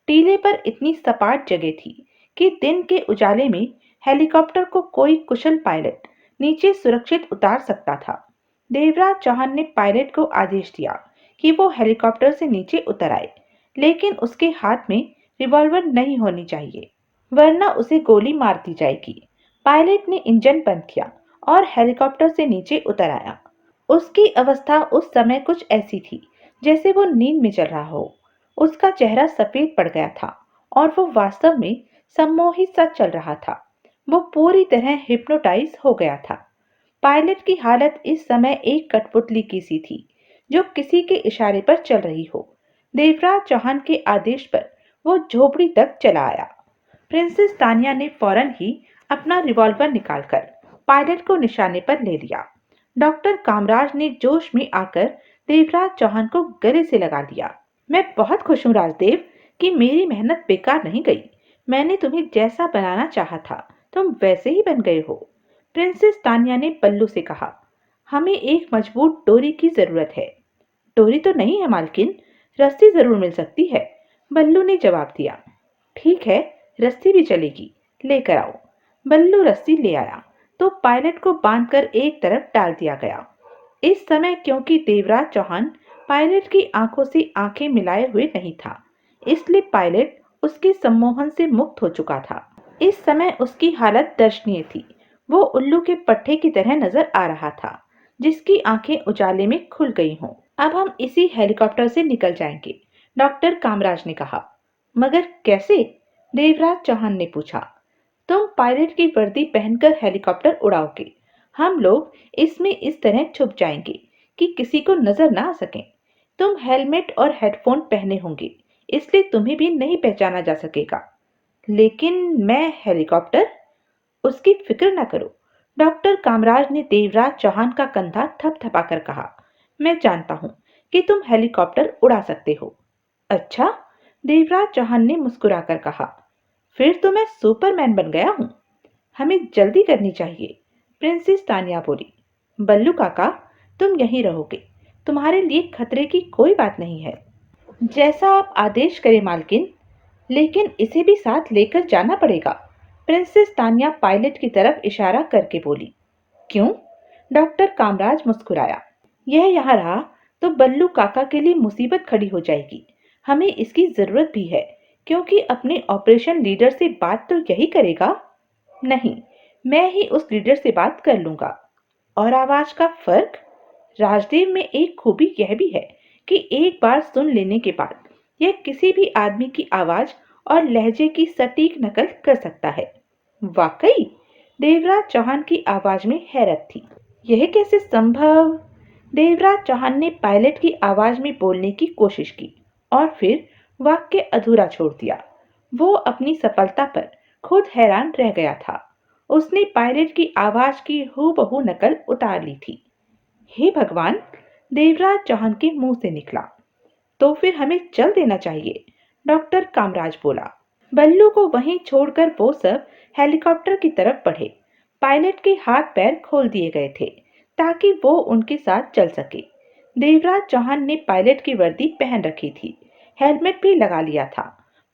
टीले पर इतनी सपाट जगह थी कि दिन के उजाले में हेलीकॉप्टर को कोई कुशल पायलट नीचे सुरक्षित उतार सकता था। देवराज चौहान ने पायलट को आदेश दिया कि वो हेलीकॉप्टर से नीचे उतर आए, लेकिन उसके हाथ में रिवॉल्वर नहीं होनी चाहिए, वरना उसे गोली मार दी जाएगी। पायलट ने इंजन बंद किया और हेलीकॉप्टर से नीचे उतर आया। उसकी अवस्था उस समय कुछ ऐसी थी जैसे वो नींद में चल रहा हो। उसका चेहरा सफेद पड़ गया था और वो वास्तव में सम्मोहित सा चल रहा था। वो पूरी तरह हिप्नोटाइज हो गया था। पायलट की हालत इस समय एक कठपुतली की सी थी जो किसी के इशारे पर चल रही हो। देवराज चौहान के आदेश पर वो झोपड़ी तक चला आया। प्रिंसेस तानिया ने फौरन ही अपना रिवॉल्वर निकालकर पायलट को निशाने पर ले लिया। डॉक्टर कामराज ने जोश में आकर देवराज चौहान को गले से लगा लिया। मैं बहुत खुश हूँ राजदेव कि मेरी मेहनत बेकार नहीं गई। मैंने तुम्हें जैसा बनाना चाहा था तुम वैसे ही बन गए हो। प्रिंसेस तानिया ने बल्लू से कहा। हमें एक मजबूत डोरी की जरूरत है। डोरी तो नहीं है मालकिन, रस्सी जरूर मिल सकती है, बल्लू ने जवाब दिया। ठीक है, रस्सी भी चलेगी, लेकर आओ। बल्लू रस्सी ले आया तो पायलट को बांधकर एक तरफ डाल दिया गया। इस समय क्योंकि देवराज चौहान पायलट की आंखों से आंखें मिलाए हुए नहीं था, इसलिए पायलट उसके सम्मोहन से मुक्त हो चुका था। इस समय उसकी हालत दर्शनीय थी। वो उल्लू के पट्टे की तरह नजर आ रहा था, जिसकी आंखें उजाले में खुल गई हों। अब हम इसी हेलीकॉप्टर से निकल जाएंगे, डॉक्टर कामराज ने कहा। मगर कैसे? देवराज चौहान ने पूछा। तुम पायलट की वर्दी पहनकर हेलीकॉप्टर उड़ाओगे। हम लोग इसमें इस तरह छुप जाएंगे कि किसी को नजर ना आ सके। तुम हेलमेट और हेडफोन पहने होंगे, इसलिए तुम्हें भी नहीं पहचाना जा सकेगा। लेकिन मैं हेलीकॉप्टर? उसकी फिक्र न करो, डॉक्टर कामराज ने देवराज चौहान का कंधा थपथपाकर कहा। मैं जानता हूँ कि तुम हेलीकॉप्टर उड़ा सकते हो। अच्छा, देवराज चौहान ने मुस्कुराकर कहा। फिर तो मैं सुपरमैन बन गया हूँ। हमें जल्दी करनी चाहिए, प्रिंसेस तानिया बोली। बल्लू काका, तुम यहीं रहोगे। तुम्हारे लिए खतरे की कोई बात नहीं है। जैसा आप आदेश करें मालकिन, लेकिन इसे भी साथ लेकर जाना पड़ेगा, प्रिंसेस तानिया पायलट की तरफ इशारा करके बोली। क्यों? डॉक्टर कामराज मुस्कुराया। यह यहाँ रहा तो बल्लू काका के लिए मुसीबत खड़ी हो जाएगी। हमें इसकी जरूरत भी है, क्योंकि अपने ऑपरेशन लीडर से बात तो यही करेगा। नहीं, मैं ही उस लीडर से बात कर लूंगा। और आवाज का फर्क? राजदेव में एक खूबी यह भी है कि एक बार सुन लेने के बाद यह किसी भी आदमी की आवाज और लहजे की सटीक नकल कर सकता है। वाकई? देवराज चौहान की आवाज में हैरत थी। यह कैसे संभव? देवराज चौहान ने पायलट की आवाज में बोलने की कोशिश की और फिर वाक्य अधूरा छोड़ दिया। वो अपनी सफलता पर खुद हैरान रह गया था। उसने पायलट की आवाज की हूबहू नकल उतार ली थी। हे भगवान! देवराज चौहान के मुंह से निकला। तो फिर हमें चल देना चाहिए, डॉक्टर कामराज बोला। बल्लू को वहीं छोड़कर वो सब हेलीकॉप्टर की तरफ बढ़े। पायलट के हाथ पैर खोल दिए गए थे ताकि वो उनके साथ चल सके। देवराज चौहान ने पायलट की वर्दी पहन रखी थी, हेलमेट भी लगा लिया था।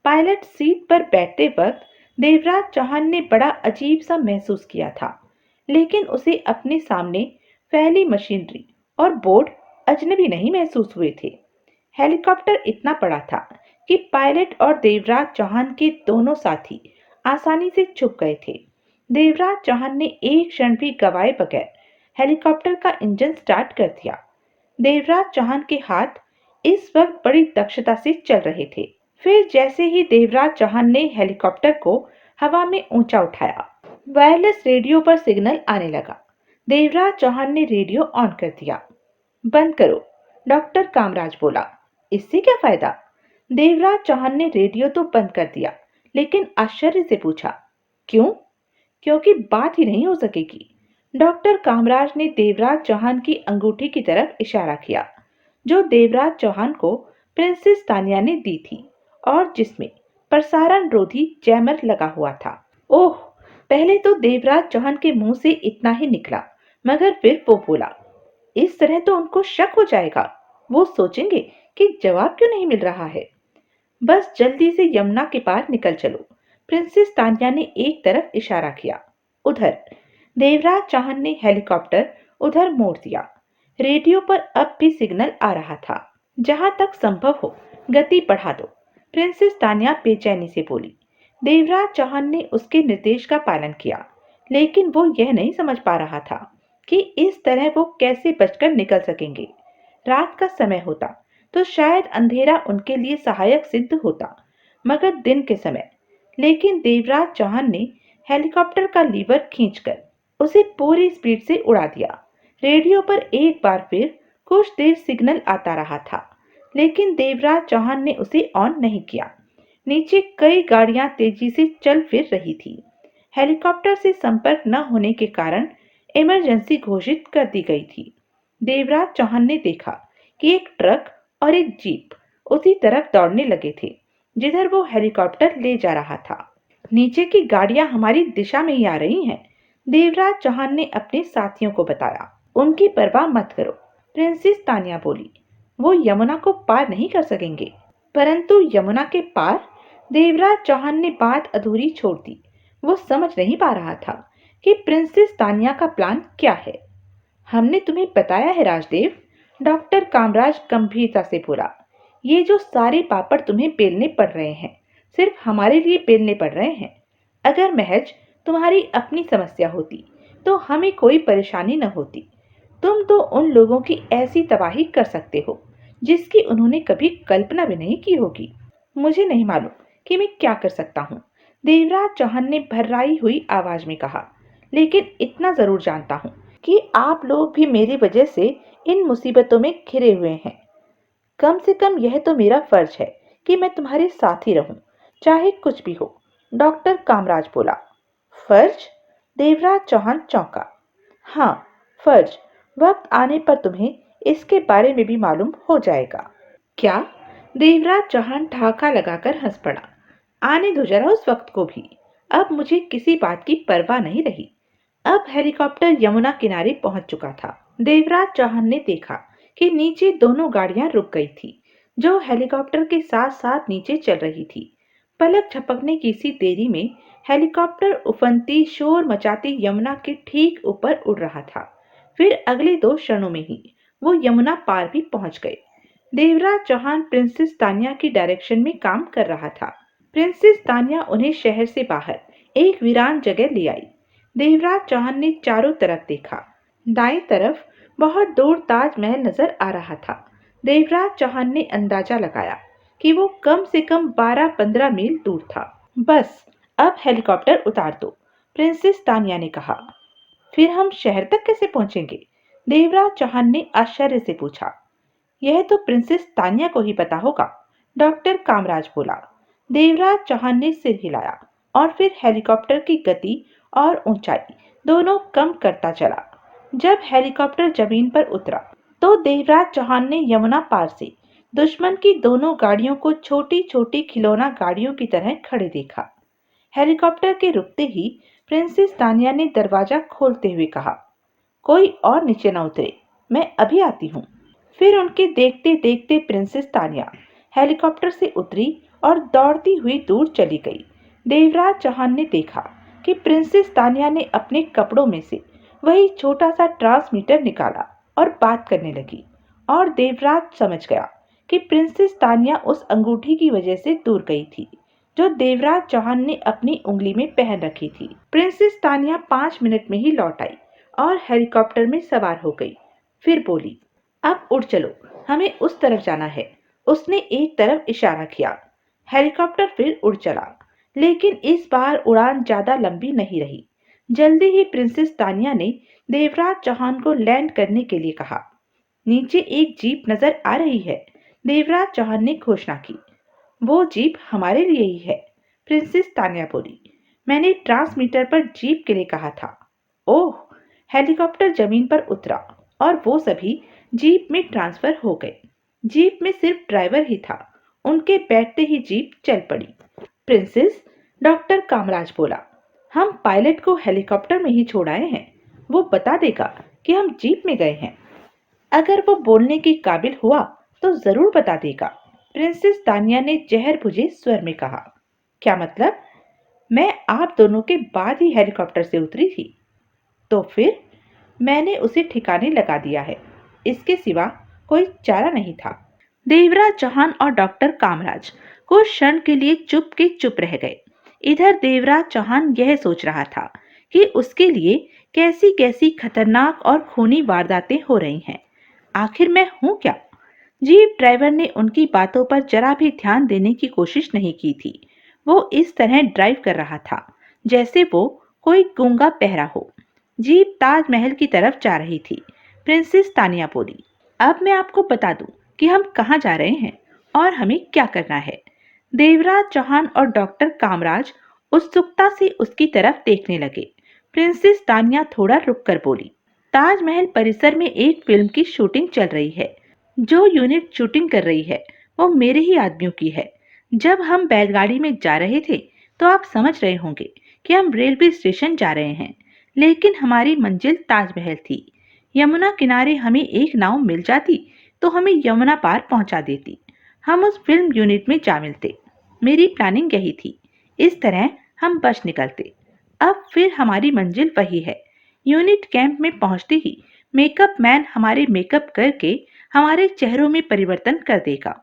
पायलट सीट पर बैठते वक्त देवराज चौहान ने बड़ा अजीब सा महसूस किया था, लेकिन उसे अपने सामने फैली मशीनरी और बोर्ड अजनबी नहीं महसूस हुए थे। हेलीकॉप्टर इतना बड़ा था कि पायलट और देवराज चौहान के दोनों साथी आसानी से छुप गए थे। देवराज चौहान ने एक क्षण भी गवाए बगैर हेलीकॉप्टर का इंजन स्टार्ट कर दिया। देवराज चौहान के हाथ इस वक्त बड़ी दक्षता से चल रहे थे। फिर जैसे ही देवराज चौहान ने हेलीकॉप्टर को हवा में ऊंचा उठाया, वायरलेस रेडियो पर सिग्नल आने लगा। देवराज चौहान ने रेडियो ऑन कर दिया। बंद करो, डॉक्टर कामराज बोला। इससे क्या फायदा? देवराज चौहान ने रेडियो तो बंद कर दिया, लेकिन आश्चर्य से पूछा, क्यों? क्योंकि बात ही नहीं हो सकेगी। डॉक्टर कामराज ने देवराज चौहान की अंगूठी की तरफ इशारा किया, जो देवराज चौहान को प्रिंसेस तानिया ने दी थी और जिसमें प्रसारण रोधी जैमर लगा हुआ था। ओह! पहले तो देवराज चौहान के मुंह से इतना ही निकला, मगर फिर वो बोला, इस तरह तो उनको शक हो जाएगा। वो सोचेंगे कि जवाब क्यों नहीं मिल रहा है। बस जल्दी से यमुना के पार निकल चलो। प्रिंसेस तानिया ने एक तरफ इशारा किया, उधर। देवराज चौहान ने हेलीकॉप्टर उधर मोड़ दिया। रेडियो पर अब भी सिग्नल आ रहा था, जहां तक संभव हो गति बढ़ा दो। प्रिंसेस तानिया बेचैनी से बोली। देवराज चौहान ने उसके निर्देश का पालन किया, लेकिन वो यह नहीं समझ पा रहा था कि इस तरह वो कैसे बचकर निकल सकेंगे। रात का समय होता तो शायद अंधेरा उनके लिए सहायक सिद्ध होता, मगर दिन के समय। लेकिन देवराज चौहान ने हेलीकॉप्टर का लीवर खींचकर उसे पूरी स्पीड से उड़ा दिया। रेडियो पर एक बार फिर कुछ देर सिग्नल आता रहा था, लेकिन देवराज चौहान ने उसे ऑन नहीं किया। नीचे कई गाड़ियां तेजी से चल फिर रही थी। हेलीकॉप्टर से संपर्क न होने के कारण इमरजेंसी घोषित कर दी गई थी। देवराज चौहान ने देखा कि एक ट्रक और एक जीप उसी तरफ दौड़ने लगे थे, जिधर वो हेलीकॉप्टर ले जा रहा था। नीचे की गाड़ियां हमारी दिशा में ही आ रही हैं, देवराज चौहान ने अपने साथियों को बताया। उनकी परवाह मत करो, प्रिंसेस तानिया बोली। वो यमुना को पार नहीं कर सकेंगे। परंतु यमुना के पार? देवराज चौहान ने बात अधूरी छोड़ दी। वो समझ नहीं पा रहा था कि प्रिंसेस तानिया का प्लान क्या है। हमने तुम्हें बताया है राजदेव, डॉक्टर कामराज गंभीरता से बोला। ये जो सारे पापड़ तुम्हें बेलने पड़ रहे हैं, सिर्फ हमारे लिए बेलने पड़ रहे हैं। अगर महज तुम्हारी अपनी समस्या होती तो हमें कोई परेशानी न होती। तुम तो उन लोगों की ऐसी तबाही कर सकते हो जिसकी उन्होंने कभी कल्पना भी नहीं की होगी। मुझे नहीं मालूम कि मैं क्या कर सकता हूँ, देवराज चौहान ने भर्राई हुई आवाज में कहा। लेकिन इतना जरूर जानता हूँ कि आप लोग भी मेरी वजह से इन मुसीबतों में घिरे हुए हैं। कम से कम यह तो मेरा फर्ज है कि मैं तुम्हारे साथ ही रहूं, चाहे कुछ भी हो, डॉक्टर कामराज बोला। फर्ज? देवराज चौहान चौंका। हाँ, फर्ज। वक्त आने पर तुम्हें इसके बारे में भी मालूम हो जाएगा। क्या? देवराज चौहान ठहाका लगाकर हंस पड़ा। आने दो जरा उस वक्त को भी। अब मुझे किसी बात की परवाह नहीं रही। अब हेलीकॉप्टर यमुना किनारे पहुंच चुका था। देवराज चौहान ने देखा कि नीचे दोनों गाड़ियां रुक गई थी, जो हेलीकॉप्टर के साथ साथ नीचे चल रही थी। पलक झपकने की सी देरी में हेलीकॉप्टर उफनती शोर मचाती यमुना के ठीक ऊपर उड़ रहा था। फिर अगले 2 क्षणों में ही वो यमुना पार भी पहुंच गए। देवराज चौहान प्रिंसेस तानिया की डायरेक्शन में काम कर रहा था। प्रिंसेस तानिया उन्हें शहर से बाहर एक वीरान जगह ले आई। देवराज चौहान ने चारों तरफ देखा। दाएं तरफ बहुत दूर ताजमहल नजर आ रहा था। देवराज चौहान ने अंदाजा लगाया कि वो कम से कम 12-15 मील दूर था। बस अब हेलीकॉप्टर उतार दो, प्रिंसेस तानिया ने कहा। फिर हम शहर तक कैसे पहुंचेंगे? देवराज चौहान ने आश्चर्य से पूछा। यह तो प्रिंसेस तानिया को ही पता होगा, डॉक्टर कामराज बोला। देवराज चौहान ने सिर हिलाया और फिर हेलीकॉप्टर की गति और ऊंचाई दोनों कम करता चला। जब हेलीकॉप्टर जमीन पर उतरा तो देवराज चौहान ने यमुना पार से दुश्मन की दोनों गाड़ियों को छोटी छोटी खिलौना गाड़ियों की तरह खड़े देखा। हेलीकॉप्टर के रुकते ही प्रिंसेस तानिया ने दरवाजा खोलते हुए कहा, कोई और नीचे न उतरे, मैं अभी आती हूँ। फिर उनके देखते देखते प्रिंसेस तानिया हेलीकॉप्टर से उतरी और दौड़ती हुई दूर चली गई। देवराज चौहान ने देखा कि प्रिंसेस तानिया ने अपने कपड़ों में से वही छोटा सा ट्रांसमीटर निकाला और बात करने लगी। और देवराज समझ गया कि प्रिंसेस तानिया उस अंगूठी की वजह से दूर गई थी, जो देवराज चौहान ने अपनी उंगली में पहन रखी थी। प्रिंसेस तानिया 5 मिनट में ही लौट आई और हेलीकॉप्टर में सवार हो गई। फिर बोली, अब उड़ चलो, हमें उस तरफ जाना है। उसने एक तरफ इशारा किया। हेलीकॉप्टर फिर उड़ चला, लेकिन इस बार उड़ान ज्यादा लंबी नहीं रही। जल्दी ही प्रिंसेस तानिया ने देवराज चौहान को लैंड करने के लिए कहा। नीचे एक जीप नजर आ रही है, देवराज चौहान ने घोषणा की। वो जीप हमारे लिए ही है, प्रिंसेस तान्या बोली। मैंने ट्रांसमीटर पर जीप के लिए कहा था। ओह! हेलीकॉप्टर जमीन पर उतरा और वो सभी जीप में ट्रांसफर हो गए। जीप में सिर्फ ड्राइवर ही था। उनके बैठते ही जीप चल पड़ी। प्रिंसेस, डॉक्टर कामराज बोला, हम पायलट को हेलीकॉप्टर में ही छोड़ आए हैं। वो बता देगा कि हम जीप में गए हैं। अगर वो बोलने के काबिल हुआ तो जरूर बता देगा, प्रिंसेस तानिया ने जहर बुझे स्वर में कहा। क्या मतलब? मैं आप दोनों के बाद ही हेलीकॉप्टर से उतरी थी। तो फिर मैंने उसे ठिकाने लगा दिया है। इसके सिवा कोई चारा नहीं था। देवराज चौहान और डॉक्टर कामराज कुछ क्षण के लिए चुप के चुप रह गए। इधर देवराज चौहान यह सोच रहा था कि उसके लिए कैसी कैसी खतरनाक और खूनी वारदातें हो रही हैं। आखिर मैं हूं क्या? जीप ड्राइवर ने उनकी बातों पर जरा भी ध्यान देने की कोशिश नहीं की थी। वो इस तरह ड्राइव कर रहा था जैसे वो कोई गूंगा बहरा हो। जीप ताजमहल की तरफ जा रही थी। प्रिंसेस तानिया बोली, अब मैं आपको बता दूं कि हम कहाँ जा रहे हैं और हमें क्या करना है। देवराज चौहान और डॉक्टर कामराज उत्सुकता से उसकी तरफ देखने लगे। प्रिंसेस तानिया थोड़ा रुककर बोली, ताजमहल परिसर में एक फिल्म की शूटिंग चल रही है। जो यूनिट शूटिंग कर रही है वो मेरे ही आदमियों की है। जब हम बैलगाड़ी में जा रहे थे तो आप समझ रहे होंगे कि हम रेलवे स्टेशन जा रहे हैं, लेकिन हमारी मंजिल ताजमहल थी। यमुना किनारे हमें एक नाव मिल जाती तो हमें यमुना पार पहुंचा देती। हम उस फिल्म यूनिट में जा मिलते। मेरी प्लानिंग यही थी। इस तरह हम बच निकलते। अब फिर हमारी मंजिल वही है। यूनिट कैंप में पहुंचते ही मेकअप मैन हमारे मेकअप करके हमारे चेहरों में परिवर्तन कर देगा।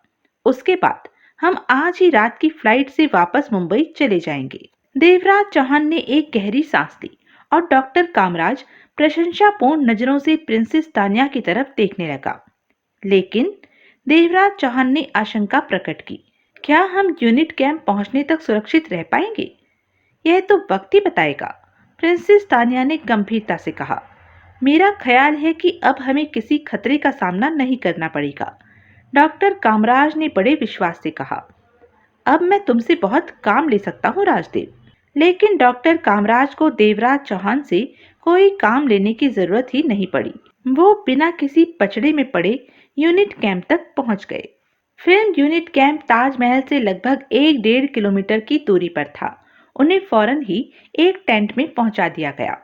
उसके बाद हम आज ही रात की फ्लाइट से वापस मुंबई चले जाएंगे। देवराज चौहान ने एक गहरी सांस ली और डॉक्टर कामराज प्रशंसापूर्ण नजरों से प्रिंसेस तानिया की तरफ देखने लगा। लेकिन देवराज चौहान ने आशंका प्रकट की, क्या हम यूनिट कैंप पहुंचने तक सुरक्षित रह पाएंगे? यह तो वक्त ही बताएगा, प्रिंसेस तानिया ने गंभीरता से कहा। मेरा ख्याल है कि अब हमें किसी खतरे का सामना नहीं करना पड़ेगा, डॉक्टर कामराज ने बड़े विश्वास से कहा। अब मैं तुमसे बहुत काम ले सकता हूँ राजदेव। लेकिन डॉक्टर कामराज को देवराज चौहान से कोई काम लेने की जरूरत ही नहीं पड़ी। वो बिना किसी पचड़े में पड़े यूनिट कैंप तक पहुंच गए। फिल्म यूनिट कैंप ताजमहल से लगभग 1-1.5 किलोमीटर की दूरी पर था। उन्हें फौरन ही एक टेंट में पहुंचा दिया गया।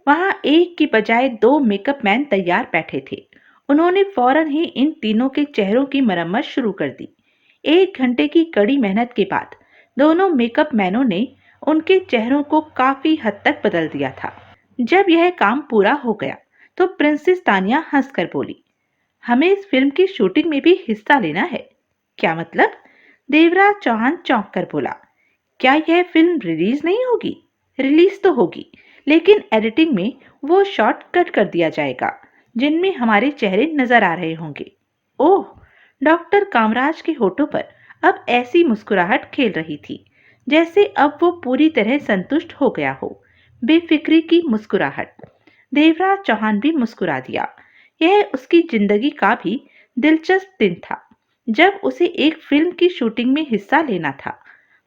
वहां एक की बजाय 2 मेकअप मैन तैयार बैठे थे। उन्होंने फौरन ही इन तीनों के चेहरों की मरम्मत शुरू कर दी। 1 घंटे की कड़ी मेहनत के बाद दोनों मेकअप मैनों ने उनके चेहरों को काफी हद तक बदल दिया था। जब यह काम पूरा हो गया तो प्रिंसेस तानिया हंसकर बोली, हमें इस फिल्म की शूटिंग में भी हिस्सा लेना है। क्या मतलब? देवराज चौहान चौंक कर बोला, क्या यह फिल्म रिलीज नहीं होगी? रिलीज तो होगी, लेकिन एडिटिंग में वो शॉट कट कर दिया जाएगा जिनमें हमारे चेहरे नजर आ रहे होंगे। ओह! डॉक्टर कामराज के होठों पर अब ऐसी मुस्कुराहट खेल रही थी जैसे अब वो पूरी तरह संतुष्ट हो गया हो। बेफिक्री की मुस्कुराहट। देवराज चौहान भी मुस्कुरा दिया। यह उसकी जिंदगी का भी दिलचस्प दिन था जब उसे एक फिल्म की शूटिंग में हिस्सा लेना था।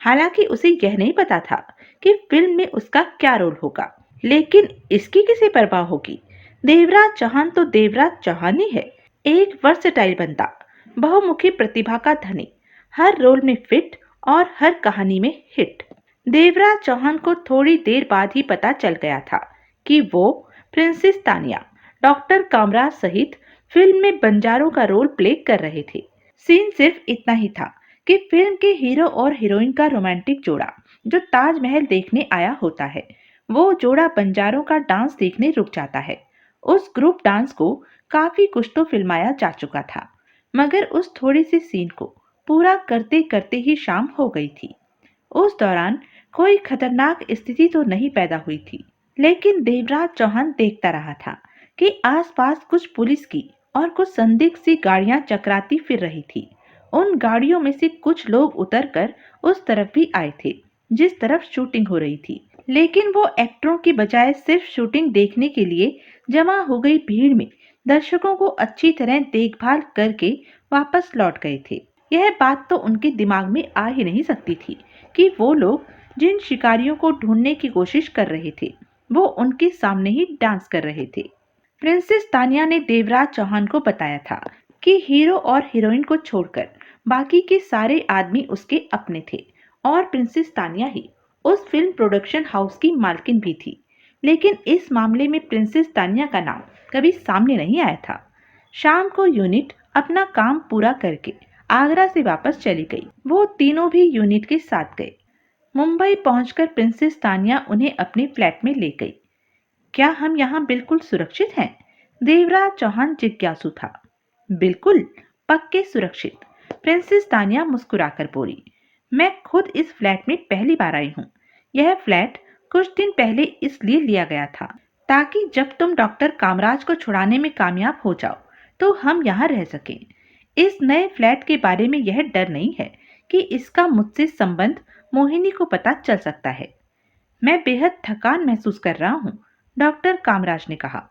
हालांकि उसे यह नहीं पता था कि फिल्म में उसका क्या रोल होगा, लेकिन इसकी किसे परवाह होगी। देवराज चौहान तो देवराज चौहान ही है, एक वर्सेटाइल बंदा, बहुमुखी प्रतिभा का धनी, हर रोल में फिट और हर कहानी में हिट। देवराज चौहान को थोड़ी देर बाद ही पता चल गया था कि वो प्रिंसेस तानिया डॉक्टर कामराज सहित फिल्म में बंजारों का रोल प्ले कर रहे थे। सीन सिर्फ इतना ही था कि फिल्म के हीरो और हीरोइन का रोमांटिक जोड़ा जो ताजमहल देखने आया होता है, वो जोड़ा बंजारों का डांस देखने रुक जाता है। उस ग्रुप डांस को काफी कुछ तो फिल्माया जा चुका था, मगर उस थोड़े से सीन को पूरा करते करते ही शाम हो गई थी। उस दौरान कोई खतरनाक स्थिति तो नहीं पैदा हुई थी, लेकिन देवराज चौहान देखता रहा था कि आसपास कुछ पुलिस की और कुछ संदिग्ध सी गाड़ियां चकराती फिर रही थी। उन गाड़ियों में से कुछ लोग उतरकर उस तरफ भी आए थे जिस तरफ शूटिंग हो रही थी, लेकिन वो एक्टरों की बजाय सिर्फ शूटिंग देखने के लिए जमा हो गई भीड़ में दर्शकों को अच्छी तरह देखभाल करके वापस लौट गए थे। यह बात तो उनके दिमाग में आ ही नहीं सकती थी कि वो लोग जिन शिकारियों को ढूंढने की कोशिश कर रहे थे वो उनके सामने ही डांस कर रहे थे। प्रिंसेस तानिया ने देवराज चौहान को बताया था कि हीरो और हीरोइन को छोड़कर बाकी के सारे आदमी उसके अपने थे और प्रिंसेस तानिया ही उस फिल्म प्रोडक्शन हाउस की मालकिन भी थी। लेकिन इस मामले में प्रिंसेस तानिया का नाम कभी सामने नहीं आया था। शाम को यूनिट अपना काम पूरा करके आगरा से वापस चली गई। वो तीनों भी यूनिट के साथ गए। मुंबई पहुंचकर प्रिंसेस तानिया उन्हें अपने फ्लैट में ले गई। क्या हम यहाँ बिल्कुल सुरक्षित हैं? देवराज चौहान जिज्ञासु था। बिल्कुल, पक्के सुरक्षित, प्रिंसेस तानिया मुस्कुराकर बोली। मैं खुद इस फ्लैट में पहली बार आई हूँ। यह फ्लैट कुछ दिन पहले इसलिए लिया गया था ताकि जब तुम डॉक्टर कामराज को छुड़ाने में कामयाब हो जाओ तो हम यहाँ रह सकें। इस नए फ्लैट के बारे में यह डर नहीं है कि इसका मुझसे संबंध मोहिनी को पता चल सकता है। मैं बेहद थकान महसूस कर रहा हूँ, डॉक्टर कामराज ने कहा।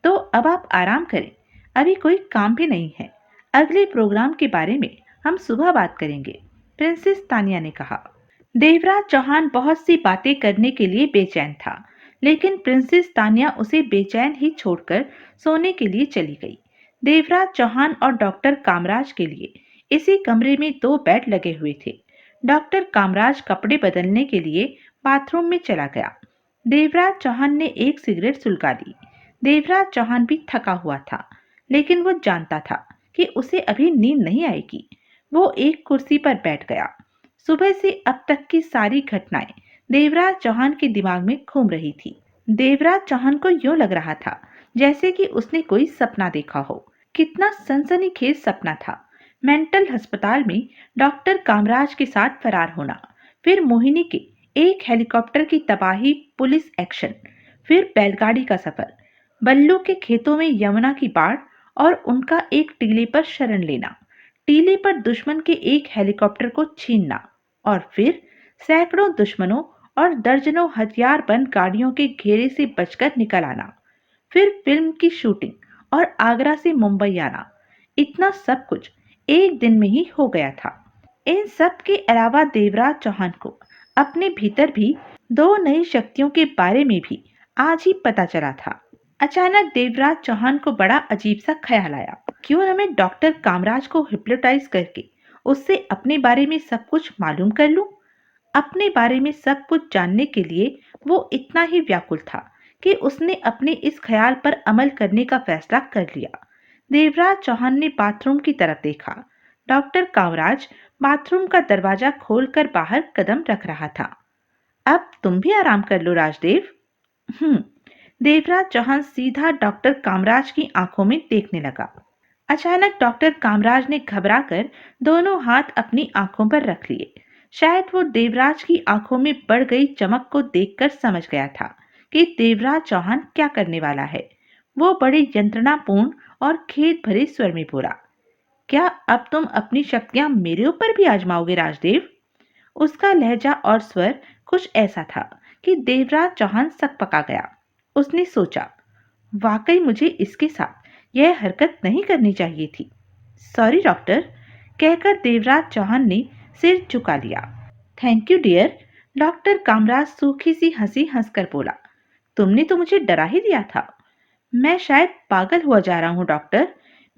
तो अब आप आराम करें, अभी कोई काम भी नहीं है। अगले प्रोग्राम के बारे में हम सुबह बात करेंगे, प्रिंसेस तानिया ने कहा। देवराज चौहान बहुत सी बातें करने के लिए बेचैन था, लेकिन प्रिंसेस तानिया उसे बेचैन ही छोड़कर सोने के लिए चली गई। देवराज चौहान और डॉक्टर कामराज के लिए इसी कमरे में 2 बेड लगे हुए थे। डॉक्टर कामराज कपड़े बदलने के लिए बाथरूम में चला गया। देवराज चौहान ने एक सिगरेट सुलगा ली। देवराज चौहान भी थका हुआ था, लेकिन वो जानता था कि उसे अभी नींद नहीं आएगी। वो एक कुर्सी पर बैठ गया। सुबह से अब तक की सारी घटनाएं देवराज चौहान के दिमाग में घूम रही थी। देवराज चौहान को यूं लग रहा था जैसे कि उसने कोई सपना देखा हो। कितना सनसनीखेज सपना था। मेंटल अस्पताल में डॉक्टर कामराज के साथ फरार होना, फिर मोहिनी के एक हेलीकॉप्टर की तबाही, पुलिस एक्शन, फिर बैलगाड़ी का सफर, बल्लू के खेतों में यमुना की बाढ़ और उनका एक टीले पर शरण लेना, टीले पर दुश्मन के एक हेलीकॉप्टर को छीनना और फिर सैकड़ों दुश्मनों और दर्जनों हथियार बंद गाड़ियों के घेरे से बचकर निकल आना, फिर फिल्म की शूटिंग और आगरा से मुंबई आना। इतना सब कुछ एक दिन में ही हो गया था। इन सब के अलावा देवराज चौहान को अपने भीतर भी 2 नई शक्तियों के बारे में भी आज ही पता चला था। अचानक देवराज चौहान को बड़ा अजीब सा ख्याल आया। क्यों न मैं डॉक्टर कामराज को हिप्नोटाइज करके उससे अपने बारे में सब कुछ मालूम कर लूं। अपने बारे में सब कुछ जानने के लिए वो इतना ही व्याकुल था कि उसने अपने इस ख्याल पर अमल करने का फैसला कर लिया। देवराज चौहान ने बाथरूम की तरफ देखा। डॉक्टर कामराज बाथरूम का दरवाजा खोलकर बाहर कदम रख रहा था। अब तुम भी आराम कर लो राजदेव। देवराज चौहान सीधा डॉक्टर कामराज की आंखों में देखने लगा। अचानक डॉक्टर कामराज ने घबराकर दोनों हाथ अपनी आंखों पर रख लिए। शायद वो देवराज की आंखों में बढ़ गई चमक को देखकर समझ गया था कि देवराज चौहान क्या करने वाला है। वो बड़े यंत्रणापूर्ण और खेद भरे स्वर में बोला, क्या अब तुम अपनी शक्तियां मेरे ऊपर भी आजमाओगे राजदेव? उसका लहजा और स्वर कुछ ऐसा था कि देवराज चौहान सकपका गया। उसने सोचा, वाकई मुझे इसके साथ यह हरकत नहीं करनी चाहिए थी। सॉरी डॉक्टर, कहकर देवराज चौहान ने सिर झुका लिया। Thank you dear, doctor Kamraj सूखी सी हंसी हंसकर बोला। तुमने तो मुझे डरा ही दिया था। मैं शायद पागल हुआ जा रहा हूँ डॉक्टर।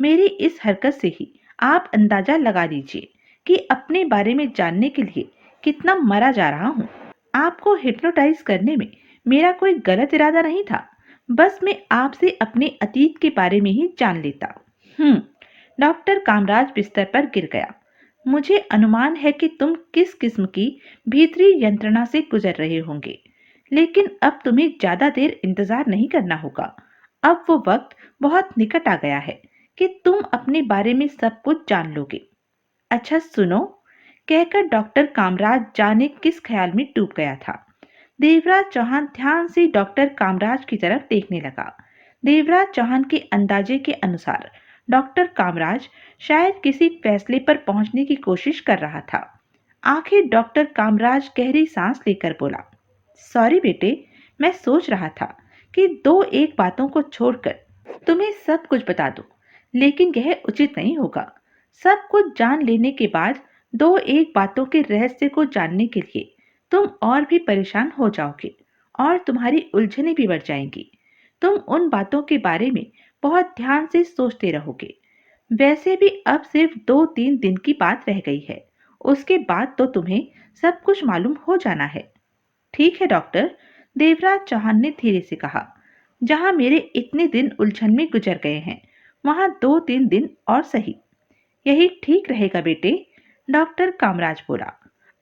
मेरी इस हरकत से ही आप अंदाजा लगा लीजिए कि अपने बारे में जानने के लिए कितना मरा जा रहा हूँ। आपको हिप्नोटाइज करने में मेरा कोई गलत इरादा नहीं था। बस मैं आपसे अपने अतीत के बारे में ही जान लेता। डॉक्टर कामराज बिस्तर पर गिर गया। मुझे अनुमान है कि तुम किस किस्म की भीतरी यंत्रणा से गुजर रहे होंगे, लेकिन अब तुम्हें ज्यादा देर इंतजार नहीं करना होगा। अब वो वक्त बहुत निकट आ गया है कि तुम अपने बारे में सब कुछ जान लोगे। अच्छा सुनो, कहकर डॉक्टर कामराज जाने किस ख्याल में डूब गया था। देवराज चौहान ध्यान से डॉक्टर कामराज की तरफ देखने लगा। देवराज चौहान के अंदाजे के अनुसार डॉक्टर कामराज शायद किसी फैसले पर पहुंचने की कोशिश कर रहा था। आखिर डॉक्टर कामराज गहरी सांस लेकर बोला, सॉरी बेटे, मैं सोच रहा था कि 2-1 बातों को छोड़कर तुम्हें सब कुछ बता दूं, लेकिन यह उचित नहीं होगा। सब कुछ जान लेने के बाद दो एक बातों के रहस्य को जानने के लिए तुम और भी परेशान हो जाओगे और तुम्हारी उलझनें भी बढ़ जाएंगी। तुम उन बातों के बारे में बहुत ध्यान से सोचते रहोगे। वैसे भी अब सिर्फ 2-3 दिन की बात रह गई है। उसके बाद तो तुम्हें सब कुछ मालूम हो जाना है। ठीक है डॉक्टर, देवराज चौहान ने धीरे से कहा। जहां मेरे इतने दिन उलझन में गुजर गए हैं, वहां 2-3 दिन और सही। यही ठीक रहेगा बेटे, डॉक्टर कामराज बोला।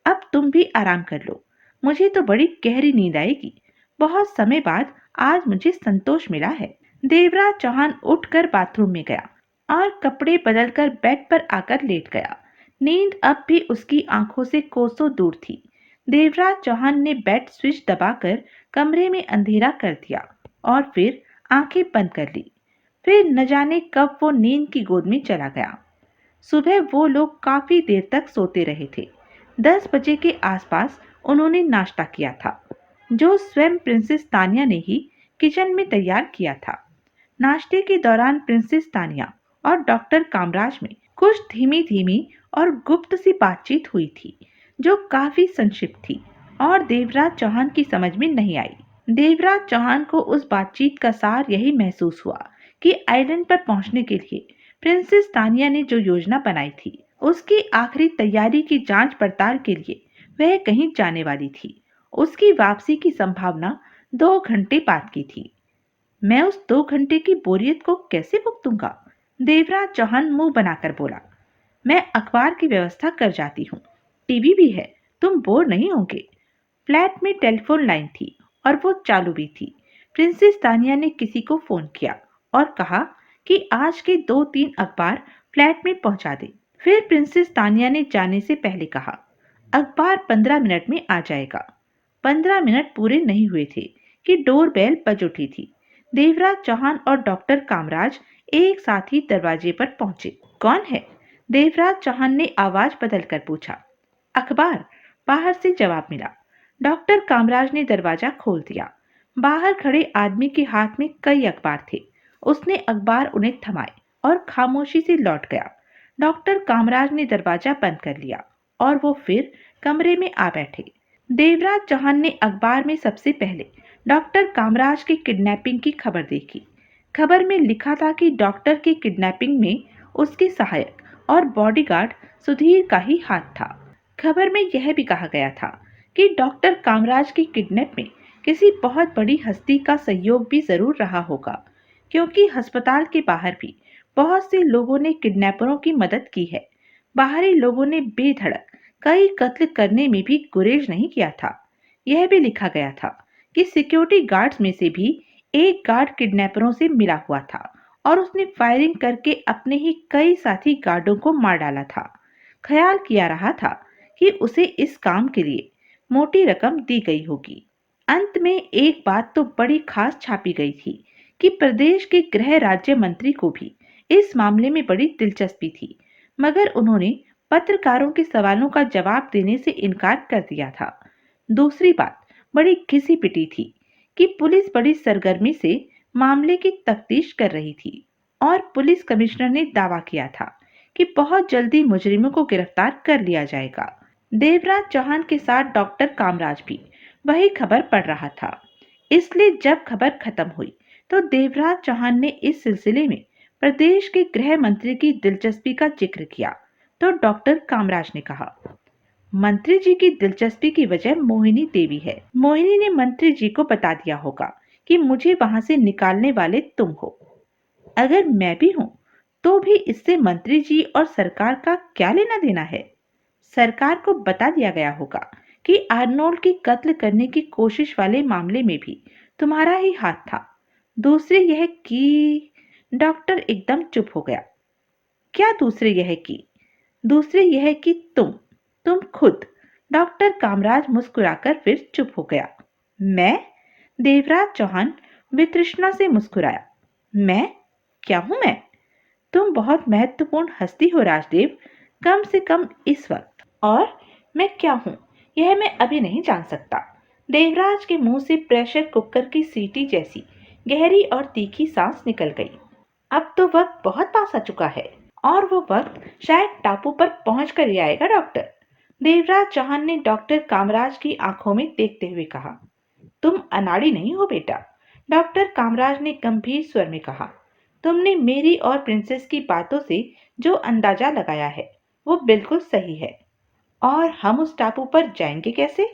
अब तुम भी आराम कर लो। मुझे तो बड़ी गहरी नींद आएगी। बहुत समय बाद आज मुझे संतोष मिला है। देवराज चौहान उठकर बाथरूम में गया और कपड़े बदलकर बेड पर आकर लेट गया। नींद अब भी उसकी आंखों से कोसों दूर थी। देवराज चौहान ने बेड स्विच दबाकर कमरे में अंधेरा कर दिया और फिर आंखें बंद कर ली। फिर न जाने कब वो नींद की गोद में चला गया। सुबह वो लोग काफी देर तक सोते रहे थे। 10 बजे के आसपास उन्होंने नाश्ता किया था, जो स्वयं प्रिंसेस तानिया ने ही किचन में तैयार किया था। नाश्ते के दौरान प्रिंसेस तानिया और डॉक्टर कामराज में कुछ धीमी धीमी और गुप्त सी बातचीत हुई थी, जो काफी संक्षिप्त थी और देवराज चौहान की समझ में नहीं आई। देवराज चौहान को उस बातचीत का सार यही महसूस हुआ कि आइलैंड पर पहुंचने के लिए प्रिंसेस तानिया ने जो योजना बनाई थी, उसकी आखिरी तैयारी की जांच पड़ताल के लिए वह कहीं जाने वाली थी। उसकी वापसी की संभावना 2 घंटे बाद की थी। मैं उस 2 घंटे की बोरियत को कैसे भुगतूंगा? देवराज चौहान मुंह बनाकर बोला। मैं अखबार की व्यवस्था कर जाती हूँ। टीवी भी है, तुम बोर नहीं होंगे। फ्लैट में टेलीफोन लाइन थी और वो चालू भी थी। प्रिंसेस तानिया ने किसी को फोन किया और कहा कि आज के 2-3 अखबार फ्लैट में पहुंचा दे। फिर प्रिंसेस तानिया ने जाने से पहले कहा, अखबार 15 मिनट में आ जाएगा। 15 मिनट पूरे नहीं हुए थे कि डोर बेल बज उठी थी। देवराज चौहान और डॉक्टर कामराज एक साथ ही दरवाजे पर पहुंचे। कौन है? देवराज चौहान ने आवाज बदलकर पूछा। अखबार, बाहर से जवाब मिला। डॉक्टर कामराज ने दरवाजा खोल दिया। बाहर खड़े आदमी के हाथ में कई अखबार थे। उसने अखबार उन्हें थमाए और खामोशी से लौट गया। डॉक्टर कामराज ने दरवाजा बंद कर लिया और वो फिर कमरे में आ बैठे। देवराज चौहान ने अखबार में सबसे पहले डॉक्टर कामराज की किडनैपिंग की खबर देखी। खबर में लिखा था कि डॉक्टर की किडनैपिंग में उसके सहायक और बॉडीगार्ड सुधीर का ही हाथ था। खबर में यह भी कहा गया था कि डॉक्टर कामराज की किडनैप में किसी बहुत बड़ी हस्ती का सहयोग भी जरूर रहा होगा, क्योंकि अस्पताल के बाहर भी बहुत से लोगों ने किडनैपरों की मदद की है। बाहरी लोगों ने बेधड़क कई कत्ल करने में भी गुरेज नहीं किया था। यह भी लिखा गया था कि सिक्योरिटी गार्ड्स में से भी एक गार्ड किडनैपरों से मिला हुआ था और उसने फायरिंग करके अपने ही कई साथी गार्डों को मार डाला था। ख्याल किया रहा था कि उसे इस काम के लिए मोटी रकम दी गई होगी। अंत में एक बात तो बड़ी खास छापी गई थी कि प्रदेश के गृह राज्य मंत्री को भी इस मामले में बड़ी दिलचस्पी थी, मगर उन्होंने पत्रकारों के सवालों का जवाब देने से इनकार कर दिया था। दूसरी बात बड़ी घिसी पिटी थी कि पुलिस बड़ी सरगर्मी से मामले की तफ्तीश कर रही थी और पुलिस कमिश्नर ने दावा किया था कि बहुत जल्दी मुजरिमों को गिरफ्तार कर लिया जाएगा। देवराज चौहान के साथ डॉक्टर कामराज भी वही खबर पढ़ रहा था। इसलिए जब खबर खत्म हुई तो देवराज चौहान ने इस सिलसिले में प्रदेश के गृह मंत्री की दिलचस्पी का जिक्र किया तो डॉक्टर कामराज ने कहा, मंत्री जी की दिलचस्पी की वजह मोहिनी देवी है। मोहिनी ने मंत्री जी को बता दिया होगा कि मुझे वहां से निकालने वाले तुम हो। अगर मैं भी हूं तो भी इससे मंत्री जी और सरकार का क्या लेना देना है? सरकार को बता दिया गया होगा कि आर्नोल्ड की कत्ल करने की कोशिश वाले मामले में भी तुम्हारा ही हाथ था। दूसरे यह कि डॉक्टर एकदम चुप हो गया। क्या दूसरे यह कि? दूसरे यह कि तुम खुद। डॉक्टर कामराज मुस्कुराकर फिर चुप हो गया। मैं? देवराज चौहान वितृष्णा से मुस्कुराया। मैं? क्या हूं मैं? तुम बहुत महत्वपूर्ण हस्ती हो राजदेव, कम से कम इस वक्त। और मैं क्या हूं यह मैं अभी नहीं जान सकता। देवराज के मुंह से प्रेशर कुकर की सीटी जैसी गहरी और तीखी सांस निकल गई। अब तो वक्त बहुत पास आ चुका है और वो वक्त शायद टापू पर पहुंच कर ही आएगा डॉक्टर। देवराज चौहान ने डॉक्टर कामराज की आंखों में देखते हुए कहा। तुम अनाड़ी नहीं हो बेटा, डॉक्टर कामराज ने गंभीर स्वर में कहा। तुमने मेरी और प्रिंसेस की बातों से जो अंदाजा लगाया है वो बिल्कुल सही है। और हम उस टापू पर जाएंगे कैसे?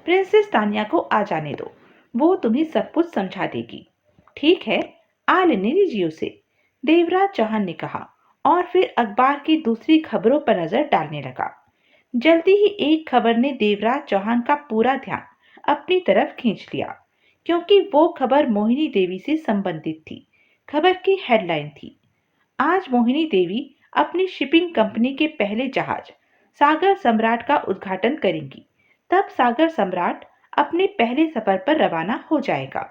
प्रिंसेस तानिया को आ जाने दो, वो तुम्हें सब कुछ समझा देगी। ठीक है, आ लेने दीजिए उसे, देवराज चौहान ने कहा और फिर अखबार की दूसरी खबरों पर नजर डालने लगा। जल्दी ही एक खबर ने देवराज चौहान का पूरा ध्यान अपनी तरफ खींच लिया, क्योंकि वो खबर मोहिनी देवी से संबंधित थी। खबर की हेडलाइन थी, आज मोहिनी देवी अपनी शिपिंग कंपनी के पहले जहाज सागर सम्राट का उद्घाटन करेंगी। तब सागर सम्राट अपने पहले सफर पर रवाना हो जाएगा।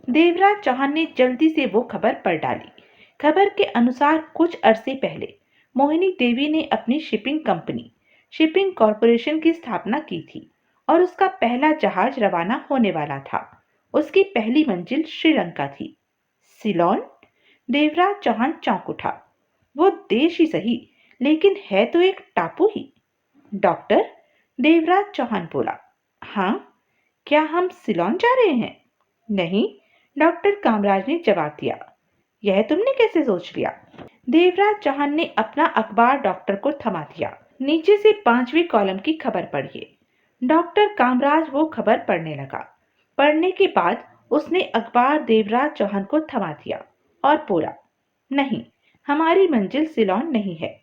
देवराज चौहान ने जल्दी से वो खबर पढ़ डाली। खबर के अनुसार कुछ अरसे पहले मोहिनी देवी ने अपनी शिपिंग कंपनी शिपिंग कॉरपोरेशन की स्थापना की थी और उसका पहला जहाज रवाना होने वाला था। उसकी पहली मंजिल श्रीलंका थी। सिलोन? देवराज चौहान चौंक उठा। वो देश ही सही, लेकिन है तो एक टापू ही। डॉक्टर, देवराज चौहान बोला। हाँ, क्या हम सिलोन जा रहे हैं? नहीं, डॉक्टर कामराज ने जवाब दिया। यह तुमने कैसे सोच लिया? देवराज चौहान ने अपना अखबार डॉक्टर को थमा दिया। नीचे से 5वीं कॉलम की खबर पढ़िए। डॉक्टर कामराज वो खबर पढ़ने लगा। पढ़ने के बाद उसने अखबार देवराज चौहान को थमा दिया और बोला, नहीं, हमारी मंजिल सिलोन नहीं है।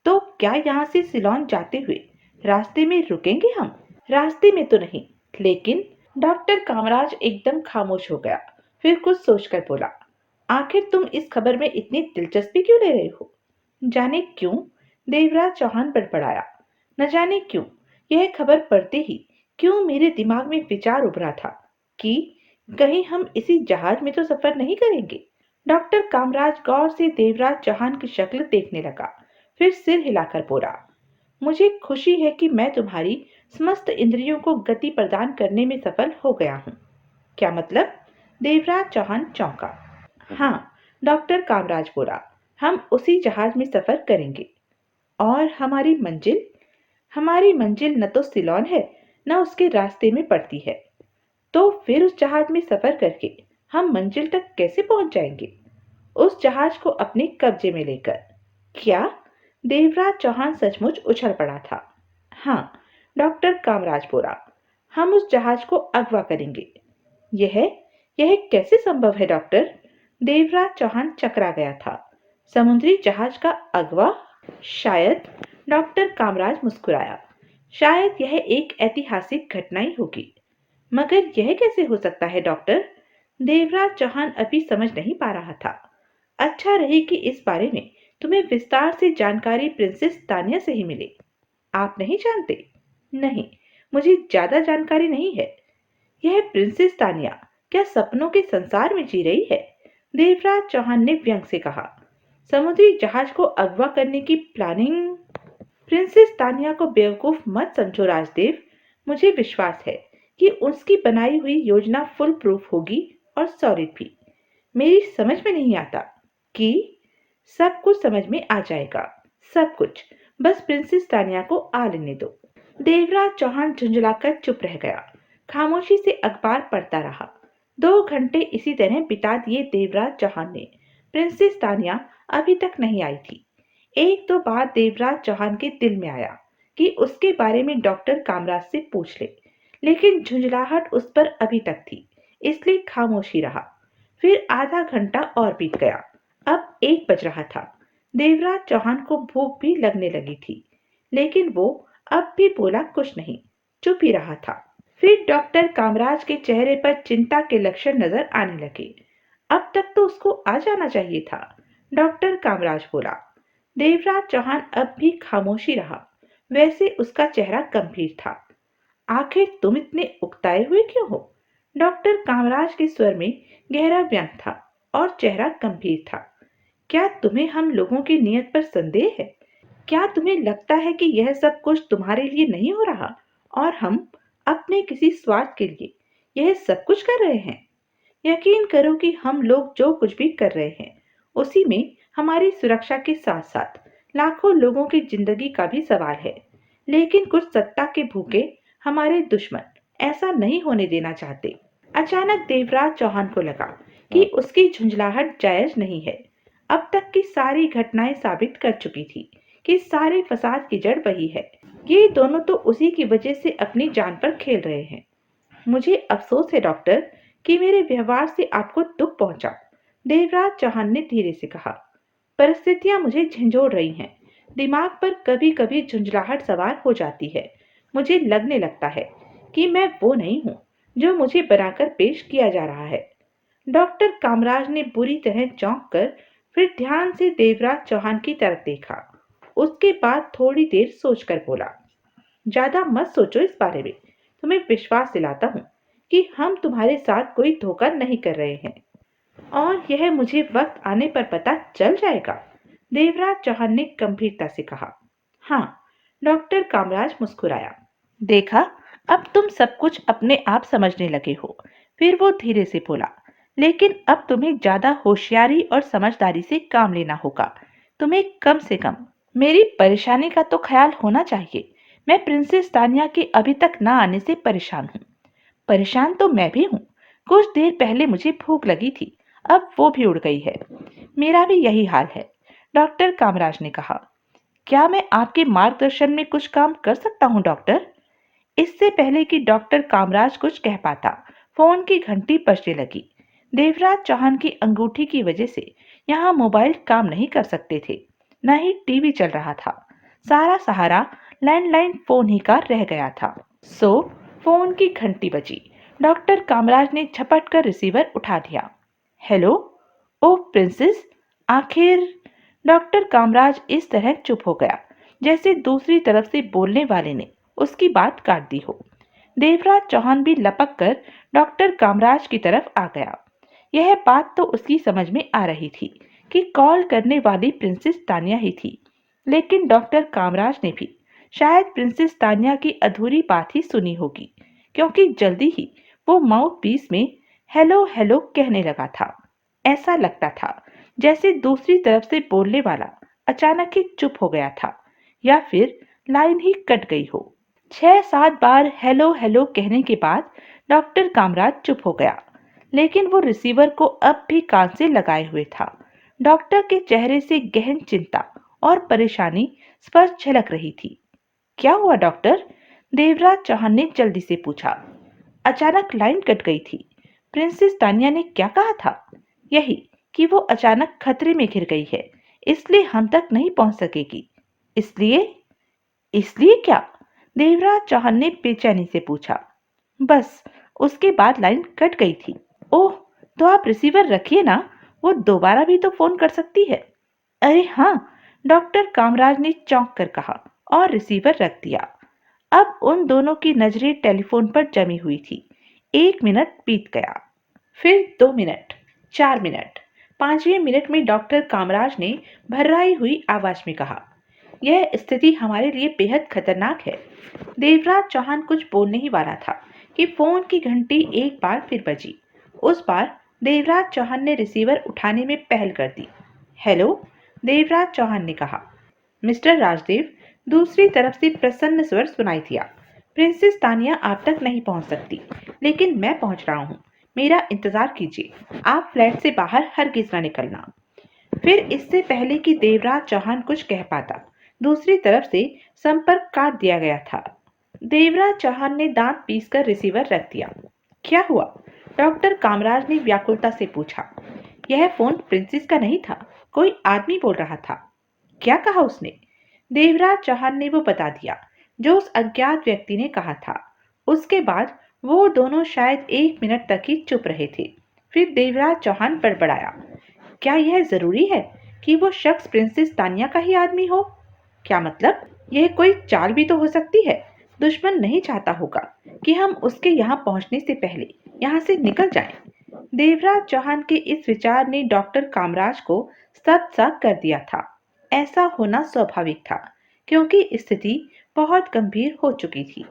तो क्या यहाँ से सिलोन जाते हुए रास्ते में रुकेंगे हम? रास्ते में तो नहीं, लेकिन डॉक्टर कामराज एकदम खामोश हो गया। फिर कुछ सोचकर बोला, आखिर तुम इस खबर में इतनी दिलचस्पी क्यों ले रहे हो? जाने क्यों, देवराज चौहान बड़बड़ाया। न जाने क्यों, यह खबर पढ़ते ही क्यों मेरे दिमाग में विचार उभरा था कि कहीं हम इसी जहाज में तो सफर नहीं करेंगे। डॉक्टर कामराज गौर से देवराज चौहान की शक्ल देखने लगा, फिर सिर हिलाकर बोला, मुझे खुशी है कि मैं तुम्हारी समस्त इंद्रियों को गति प्रदान करने में सफल हो गया हूँ। क्या मतलब? देवराज चौहान चौंका। हाँ, डॉक्टर कामराज बोला, हम उसी जहाज में सफर करेंगे। और हमारी मंजिल? हमारी मंजिल न तो सिलोन है, न उसके रास्ते में पड़ती है। तो फिर उस जहाज में सफर करके हम मंजिल तक कैसे पहुंच जाएंगे? उस जहाज को अपने कब्जे में लेकर। क्या? देवराज चौहान सचमुच उछल पड़ा था। हाँ, डॉक्टर कामराज बोला, हम उस जहाज को अगवा करेंगे। यह यह कैसे संभव है डॉक्टर? देवराज चौहान चकरा गया था। समुद्री जहाज का अगवा? शायद, डॉक्टर कामराज मुस्कुराया, शायद यह एक ऐतिहासिक घटना ही होगी। मगर यह कैसे हो सकता है डॉक्टर? देवराज चौहान अभी समझ नहीं पा रहा था। अच्छा रहे कि इस बारे में तुम्हें विस्तार से जानकारी प्रिंसेस तानिया से ही मिले। आप नहीं जानते? नहीं, मुझे ज्यादा जानकारी नहीं है। यह प्रिंसेस तानिया क्या सपनों के संसार में जी रही है? देवराज चौहान ने व्यंग से कहा। समुद्री जहाज को अगवा करने की प्लानिंग? प्रिंसेस तानिया को बेवकूफ मत समझो राजदेव। मुझे विश्वास है कि उसकी बनाई हुई योजना फुल प्रूफ होगी और सॉलिड भी। मेरी समझ में नहीं आता कि सब कुछ समझ में आ जाएगा, सब कुछ। बस प्रिंसेस तानिया को आ लेने दो। देवराज चौहान झुंझलाकर चुप रह गया, खामोशी से अखबार पढ़ता रहा। 2 घंटे इसी तरह बिता दिए देवराज चौहान ने। प्रिंसेस तानिया अभी तक नहीं आई थी। एक दो बार देवराज चौहान के दिल में आया कि उसके बारे में डॉक्टर कामराज से पूछ ले, लेकिन झुंझलाहट उस पर अभी तक थी, इसलिए खामोश ही रहा। फिर आधा घंटा और बीत गया। अब 1 बज रहा था। देवराज चौहान को भूख भी लगने लगी थी, लेकिन वो अब भी बोला कुछ नहीं, चुप ही रहा था। फिर डॉक्टर कामराज के चेहरे पर चिंता के लक्षण नजर आने लगे। अब तक तो उसको आ जाना चाहिए था, डॉक्टर कामराज बोला। देवराज चौहान अब भी खामोशी रहा, वैसे उसका चेहरा गंभीर था। आखिर तुम इतने उकताए हुए क्यों हो? डॉक्टर कामराज के स्वर में गहरा व्यंग था और चेहरा गंभीर था। क्या तुम्हें हम लोगों की नीयत पर संदेह है? क्या तुम्हें लगता है कि यह सब कुछ तुम्हारे लिए नहीं हो रहा और हम अपने किसी स्वार्थ के लिए यह सब कुछ कर रहे हैं? यकीन करो कि हम लोग जो कुछ भी कर रहे हैं उसी में हमारी सुरक्षा के साथ साथ लाखों लोगों की जिंदगी का भी सवाल है। लेकिन कुछ सत्ता के भूखे हमारे दुश्मन ऐसा नहीं होने देना चाहते। अचानक देवराज चौहान को लगा कि उसकी झुंझलाहट जायज नहीं है। अब तक की सारी घटनाएं साबित कर चुकी थी कि सारे फसाद की जड़ वही है। ये दोनों तो उसी की वजह से अपनी जान पर खेल रहे हैं। मुझे अफसोस है डॉक्टर कि मेरे व्यवहार से आपको दुख पहुंचा, देवराज चौहान ने धीरे से कहा। परिस्थितियां मुझे झंझोड़ रही हैं। दिमाग पर कभी कभी झुंझलाहट सवार हो जाती है। मुझे लगने लगता है कि मैं वो नहीं हूँ जो मुझे बनाकर पेश किया जा रहा है। डॉक्टर कामराज ने बुरी तरह चौंक कर फिर ध्यान से देवराज चौहान की तरफ देखा। उसके बाद थोड़ी देर सोचकर बोला, ज्यादा मत सोचो इस बारे में। तुम्हें विश्वास दिलाता हूँ कि हम तुम्हारे साथ कोई धोखा नहीं कर रहे हैं और यह मुझे वक्त आने पर पता चल जाएगा, देवराज चौहान ने गंभीरता से कहा। हाँ, डॉक्टर कामराज मुस्कुराया। देखा, अब तुम सब कुछ अपने आप समझने लगे हो। फिर वो धीरे से बोला, लेकिन अब तुम्हें ज्यादा होशियारी और समझदारी से काम लेना होगा। तुम्हें कम से कम मेरी परेशानी का तो ख्याल होना चाहिए। मैं प्रिंसेस तानिया के अभी तक ना आने से परेशान हूँ। परेशान तो मैं भी हूँ। कुछ देर पहले मुझे भूख लगी थी, अब वो भी उड़ गई है। मेरा भी यही हाल है, डॉक्टर कामराज ने कहा। क्या मैं आपके मार्गदर्शन में कुछ काम कर सकता हूँ डॉक्टर? इससे पहले कि डॉक्टर कामराज कुछ कह पाता, फोन की घंटी बजने लगी। देवराज चौहान की अंगूठी की वजह से यहाँ मोबाइल काम नहीं कर सकते थे, न ही टीवी चल रहा था। सारा सहारा लैंडलाइन फोन ही का रह गया था। सो फोन की घंटी बजी। डॉक्टर कामराज ने झपट कर रिसीवर उठा दिया। हेलो, ओह प्रिंसेस, आखिर। डॉक्टर कामराज इस तरह चुप हो गया जैसे दूसरी तरफ से बोलने वाले ने उसकी बात काट दी हो। देवराज चौहान भी लपक कर डॉक्टर कामराज की तरफ आ गया। यह बात तो उसकी समझ में आ रही थी कि कॉल करने वाली प्रिंसेस तानिया ही थी, लेकिन डॉक्टर कामराज ने भी शायद प्रिंसेस तानिया की अधूरी बात ही सुनी होगी, क्योंकि जल्दी ही वो माउथ पीस में हेलो हेलो कहने लगा था। ऐसा लगता था जैसे दूसरी तरफ से बोलने वाला अचानक ही चुप हो गया था या फिर लाइन ही कट गई हो। 6-7 बार हेलो हेलो कहने के बाद डॉक्टर कामराज चुप हो गया, लेकिन वो रिसीवर को अब भी कान से लगाए हुए था। डॉक्टर के चेहरे से गहन चिंता और परेशानी स्पष्ट झलक रही थी। क्या हुआ डॉक्टर? देवराज चौहान ने जल्दी से पूछा। अचानक लाइन कट गई थी। प्रिंसेस तानिया ने क्या कहा था? यही कि वो अचानक खतरे में घिर गई है, इसलिए हम तक नहीं पहुंच सकेगी। इसलिए? इसलिए क्या? देवराज चौहान ने बेचैनी से पूछा। बस, उसके बाद लाइन कट गई थी। ओह, तो आप रिसीवर रखिए ना, वो दोबारा भी तो फोन कर सकती है। अरे हाँ, डॉक्टर कामराज ने चौंक कर कहा और रिसीवर रख दिया। अब उन दोनों की नजरें टेलीफोन पर जमी हुई थी। 1 मिनट बीत गया, फिर 2 मिनट, 4 मिनट। 5वें मिनट में डॉक्टर कामराज ने भर्राई हुई आवाज में कहा, यह स्थिति हमारे लिए बेहद खतरनाक है। देवराज चौहान कुछ बोलने ही वाला था कि फोन की घंटी एक बार फिर बजी। उस बार देवराज चौहान ने रिसीवर उठाने में पहल कर दी। हेलो, देवराज चौहान ने कहा। मिस्टर राजदेव, दूसरी तरफ से प्रसन्न स्वर सुनाई दिया। प्रिंसेस तानिया आप तक नहीं पहुंच सकती, लेकिन मैं पहुंच रहा हूं। मेरा इंतजार कीजिए। आप फ्लैट से बाहर हरगिज ना निकलना। फिर इससे पहले कि देवराज चौहान कुछ कह पाता, दूसरी तरफ से संपर्क काट दिया गया था। देवराज चौहान ने दांत पीसकर रिसीवर रख दिया। क्या हुआ? डॉक्टर कामराज ने व्याकुलता से पूछा। यह फोन प्रिंसेस का नहीं था, कोई आदमी बोल रहा था। क्या कहा उसने? देवराज चौहान ने वो बता दिया जो उस अज्ञात व्यक्ति ने कहा था। उसके बाद वो दोनों शायद 1 मिनट तक ही चुप रहे थे। फिर देवराज चौहान बड़बड़ाया। क्या यह जरूरी है कि वो शख्स प्रिंसेस तानिया का ही आदमी हो? क्या मतलब? यह कोई चाल भी तो हो सकती है। दुश्मन नहीं चाहता होगा कि हम उसके यहाँ पहुंचने से पहले यहाँ से निकल जाएं। देवराज चौहान के इस विचार ने डॉक्टर कामराज को सत सा कर दिया था। ऐसा होना स्वाभाविक था, क्योंकि स्थिति बहुत गंभीर हो चुकी थी।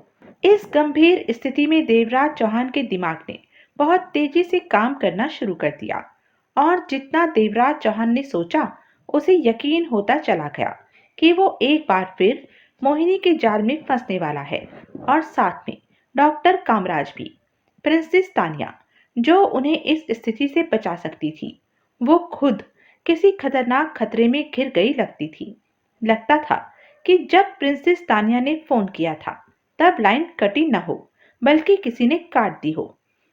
इस गंभीर स्थिति में देवराज चौहान के दिमाग ने बहुत तेजी से काम करना शुरू कर दिया और जितना देवराज चौहान ने सोचा उसे यकीन होता चला गया कि वो एक बार फिर मोहिनी के जाल में फंसने वाला है, और साथ में डॉक्टर कामराज भी। प्रिंसेस तानिया, जो उन्हें इस स्थिति से बचा सकती थी, वो खुद किसी खतरनाक खतरे में घिर गई लगती थी। लगता था कि जब प्रिंसेस तानिया ने फोन किया था तब लाइन कटी न हो, बल्कि किसी ने काट दी हो।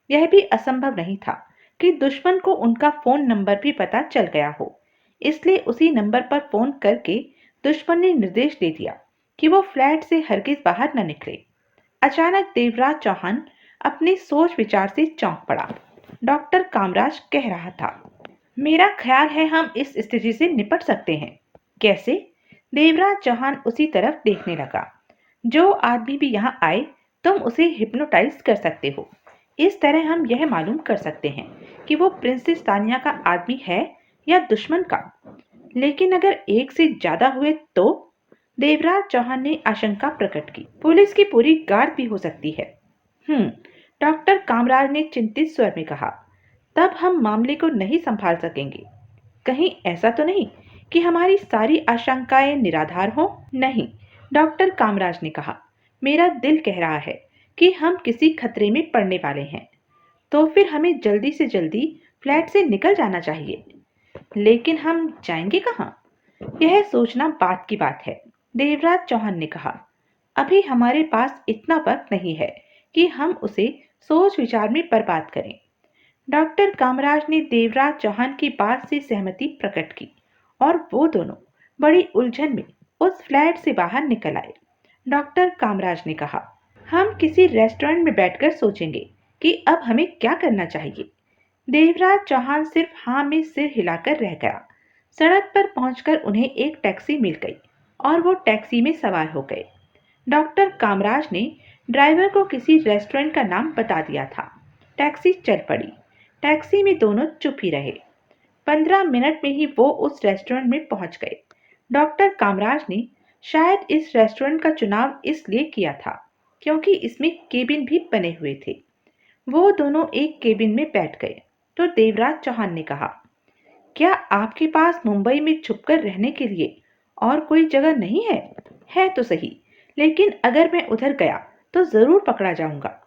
यह भी असंभव नहीं था कि दुश्मन को उनका फोन नंबर भी पता चल गया हो। इसलिए उसी नंबर पर फोन करके दुश्मन ने निर्देश दे दिया कि वो फ्लैट से हरगिज बाहर न निकले। अचानक देवराज चौहान अपने सोच विचार से चौंक पड़ा। डॉक्टर कामराज कह रहा था, मेरा ख्याल है हम इस स्थिति से निपट सकते हैं। कैसे? देवराज चौहान उसी तरफ देखने लगा। जो आदमी भी यहाँ आए तुम उसे हिप्नोटाइज कर सकते हो। इस तरह हम यह मालूम कर सकते हैं कि वो प्रिंसेस तानिया का आदमी है या दुश्मन का। लेकिन अगर एक से ज्यादा हुए तो? देवराज चौहान ने आशंका प्रकट की। पुलिस की पूरी गार्ड भी हो सकती है। डॉक्टर कामराज ने चिंतित स्वर में कहा, तब हम मामले को नहीं संभाल सकेंगे। कहीं ऐसा तो नहीं कि हमारी सारी आशंकाएं निराधार हो? नहीं, डॉक्टर कामराज ने कहा, मेरा दिल कह रहा है कि हम किसी खतरे में पड़ने वाले हैं। तो फिर हमें जल्दी से जल्दी फ्लैट से निकल जाना चाहिए। लेकिन हम जाएंगे कहाँ? यह सोचना बात की बात है, देवराज चौहान ने कहा। अभी हमारे पास इतना वक्त नहीं है कि हम उसे सोच विचार में बर्बाद करें। डॉक्टर कामराज ने देवराज चौहान की बात से सहमति प्रकट की और वो दोनों बड़ी उलझन में उस फ्लैट से बाहर निकल आए। डॉक्टर कामराज ने कहा, हम किसी रेस्टोरेंट में बैठकर सोचेंगे कि अब हमें क्या करना चाहिए। देवराज चौहान सिर्फ हाँ में सिर हिलाकर रह गया। सड़क पर पहुंचकर उन्हें एक टैक्सी मिल गई और वो टैक्सी में सवार हो गए। डॉक्टर कामराज ने ड्राइवर को किसी रेस्टोरेंट का नाम बता दिया था। टैक्सी चल पड़ी। टैक्सी में दोनों चुप ही रहे। 15 मिनट में ही वो उस रेस्टोरेंट में पहुंच गए। डॉक्टर कामराज ने शायद इस रेस्टोरेंट का चुनाव इसलिए किया था क्योंकि इसमें केबिन भी बने हुए थे। वो दोनों एक केबिन में बैठ गए तो देवराज चौहान ने कहा, क्या आपके पास मुंबई में छुपकर रहने के लिए और कोई जगह नहीं है? है तो सही, लेकिन अगर मैं उधर गया तो जरूर पकड़ा जाऊंगा।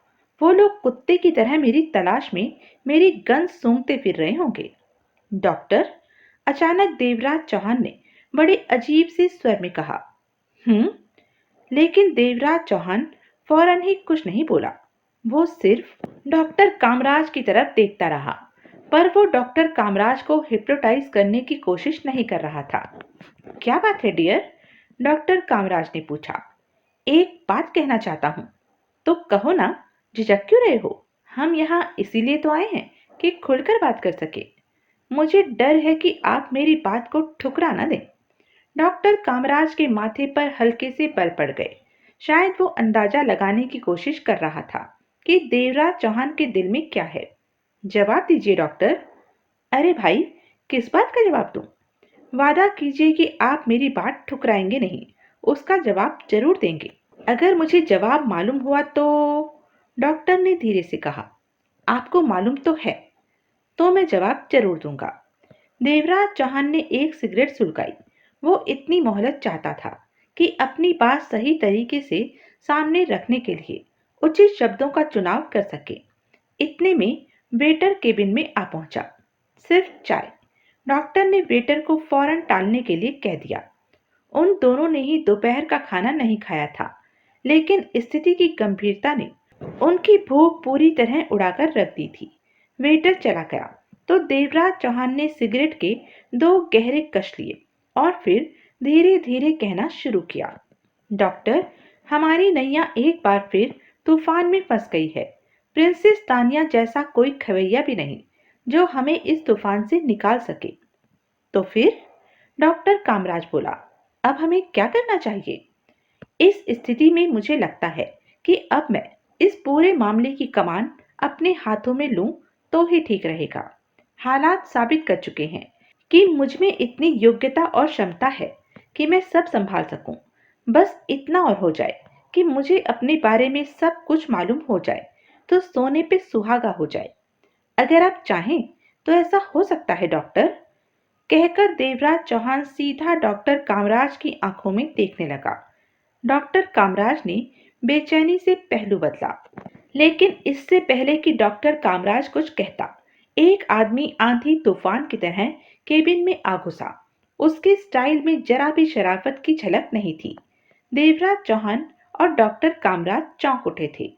वो लोग कुत्ते की तरह मेरी तलाश में मेरी गन सूंघते फिर रहे होंगे। डॉक्टर, अचानक देवराज चौहान ने बड़े अजीब से स्वर में कहा। लेकिन देवराज चौहान फौरन ही कुछ नहीं बोला। वो सिर्फ डॉक्टर कामराज की तरफ देखता रहा, पर वो डॉक्टर कामराज को हिप्नोटाइज करने की कोशिश नहीं कर रहा था। क्या बात है डियर? डॉक्टर कामराज ने पूछा। एक बात कहना चाहता हूँ। तो कहो ना, झिझक क्यों रहे हो? हम यहाँ इसीलिए तो आए हैं कि खुलकर बात कर सके। मुझे डर है कि आप मेरी बात को ठुकरा न दें। डॉक्टर कामराज के माथे पर हल्के से बल पड़ गए। शायद वो अंदाजा लगाने की कोशिश कर रहा था कि देवराज चौहान के दिल में क्या है। जवाब दीजिए डॉक्टर। अरे भाई, किस बात का जवाब दूं? वादा कीजिए कि आप मेरी बात ठुकराएंगे नहीं। उसका जवाब जरूर देंगे। अगर मुझे जवाब मालूम हुआ तो? डॉक्टर ने धीरे से कहा। आपको मालूम तो है, तो मैं जवाब जरूर दूंगा। देवराज चौहान ने एक सिगरेट सुलगाई। वो इतनी मोहलत चाहता था कि अपनी बात सही तरीके से सामने रखने के लिए उचित शब्दों का चुनाव कर सके। इतने में वेटर केबिन में आ पहुंचा। सिर्फ चाय। डॉक्टर ने वेटर को फौरन टालने के लिए कह दिया। उन दोनों ने ही दोपहर का खाना नहीं खाया था, लेकिन स्थिति की गंभीरता ने उनकी भूख पूरी तरह उड़ाकर रख दी थी। वेटर चला गया तो देवराज चौहान ने सिगरेट के 2 गहरे कश लिए और फिर धीरे धीरे कहना शुरू किया। डॉक्टर, हमारी नैया एक बार फिर तूफान में फंस गई है। प्रिंसेस तानिया जैसा कोई खवैया भी नहीं जो हमें इस तूफान से निकाल सके। तो फिर? डॉक्टर कामराज बोला, अब हमें क्या करना चाहिए? इस स्थिति में मुझे लगता है कि अब मैं इस पूरे मामले की कमान अपने हाथों में लूं तो ही ठीक रहेगा। हालात साबित कर चुके हैं कि मुझ में इतनी योग्यता और क्षमता है कि मैं सब संभाल सकूं। बस इतना और हो जाए कि मुझे अपने बारे में सब कुछ मालूम हो जाए तो सोने पे सुहागा हो जाए। अगर आप चाहें तो ऐसा हो सकता है डॉक्टर, कहकर देवराज चौहान सीधा डॉक्टर कामराज की आंखों में देखने लगा। डॉक्टर कामराज ने बेचैनी से पहलू बदला, लेकिन इससे पहले कि डॉक्टर कामराज कुछ कहता, एक आदमी आंधी तूफान की तरह केबिन में आ घुसा। उसके स्टाइल में जरा भी शराफत की झलक नहीं थी। देवराज चौहान और डॉक्टर कामराज चौंक उठे थे।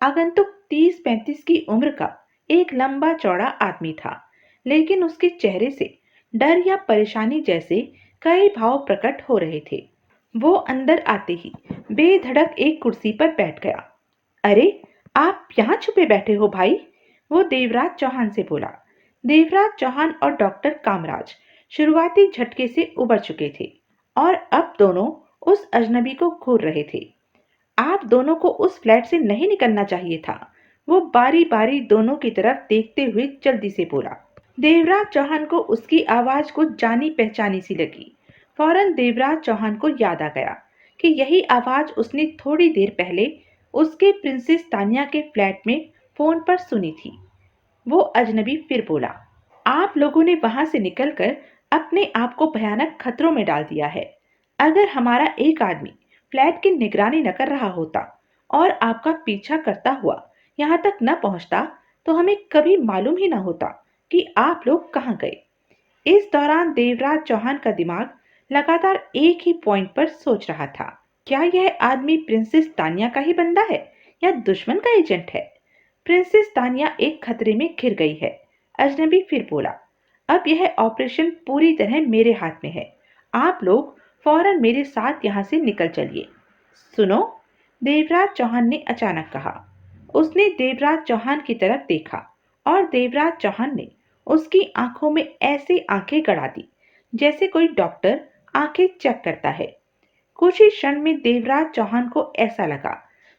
आगंतुक 30-35 की उम्र का एक लंबा चौड़ा आदमी था, लेकिन उसके चेहरे से डर या परेशानी जैसे कई भाव प्रकट हो रहे थे। वो अंदर आते ही बेधड़क एक कुर्सी पर बैठ गया। अरे, आप यहाँ छुपे बैठे हो भाई? वो देवराज चौहान से बोला। देवराज चौहान और डॉक्टर कामराज शुरुआती झटके से उबर चुके थे और अब दोनों उस अजनबी को घूर रहे थे। आप दोनों को उस फ्लैट से नहीं निकलना चाहिए था, वो बारी बारी दोनों की तरफ देखते हुए जल्दी से बोला। देवराज चौहान को उसकी आवाज कुछ जानी पहचानी सी लगी। फौरन देवराज चौहान को याद आ गया कि यही आवाज उसने थोड़ी देर पहले उसके प्रिंसेस तानिया के फ्लैट में फोन पर सुनी थी। वो अजनबी फिर बोला, आप लोगों ने वहां से निकलकर अपने आप को भयानक खतरों में डाल दिया है। अगर हमारा एक आदमी फ्लैट की निगरानी न कर रहा होता और आपका पीछा करता हुआ यहाँ तक न पहुंचता, तो हमें कभी मालूम ही न होता कि आप लोग कहाँ गए। इस दौरान देवराज चौहान का दिमाग लगातार एक ही पॉइंट पर सोच रहा था। क्या यह आदमी प्रिंसेस तानिया का ही बंदा है या दुश्मन का एजेंट है? प्रिंसेस तानिया एक खतरे में घिर गई है, अजनबी फिर बोला। अब यह ऑपरेशन पूरी तरह मेरे हाथ में है। आप लोग फौरन मेरे साथ यहाँ से निकल चलिए। सुनो, देवराज चौहान ने अचानक कहा। उसने देवराज चौहान की तरफ देखा और देवराज चौहान ने उसकी आंखों में ऐसे आंखें गड़ा दी जैसे कोई डॉक्टर आंखें चेक करता है। कुछ ही क्षण में देवराज चौहान को ऐसा लगा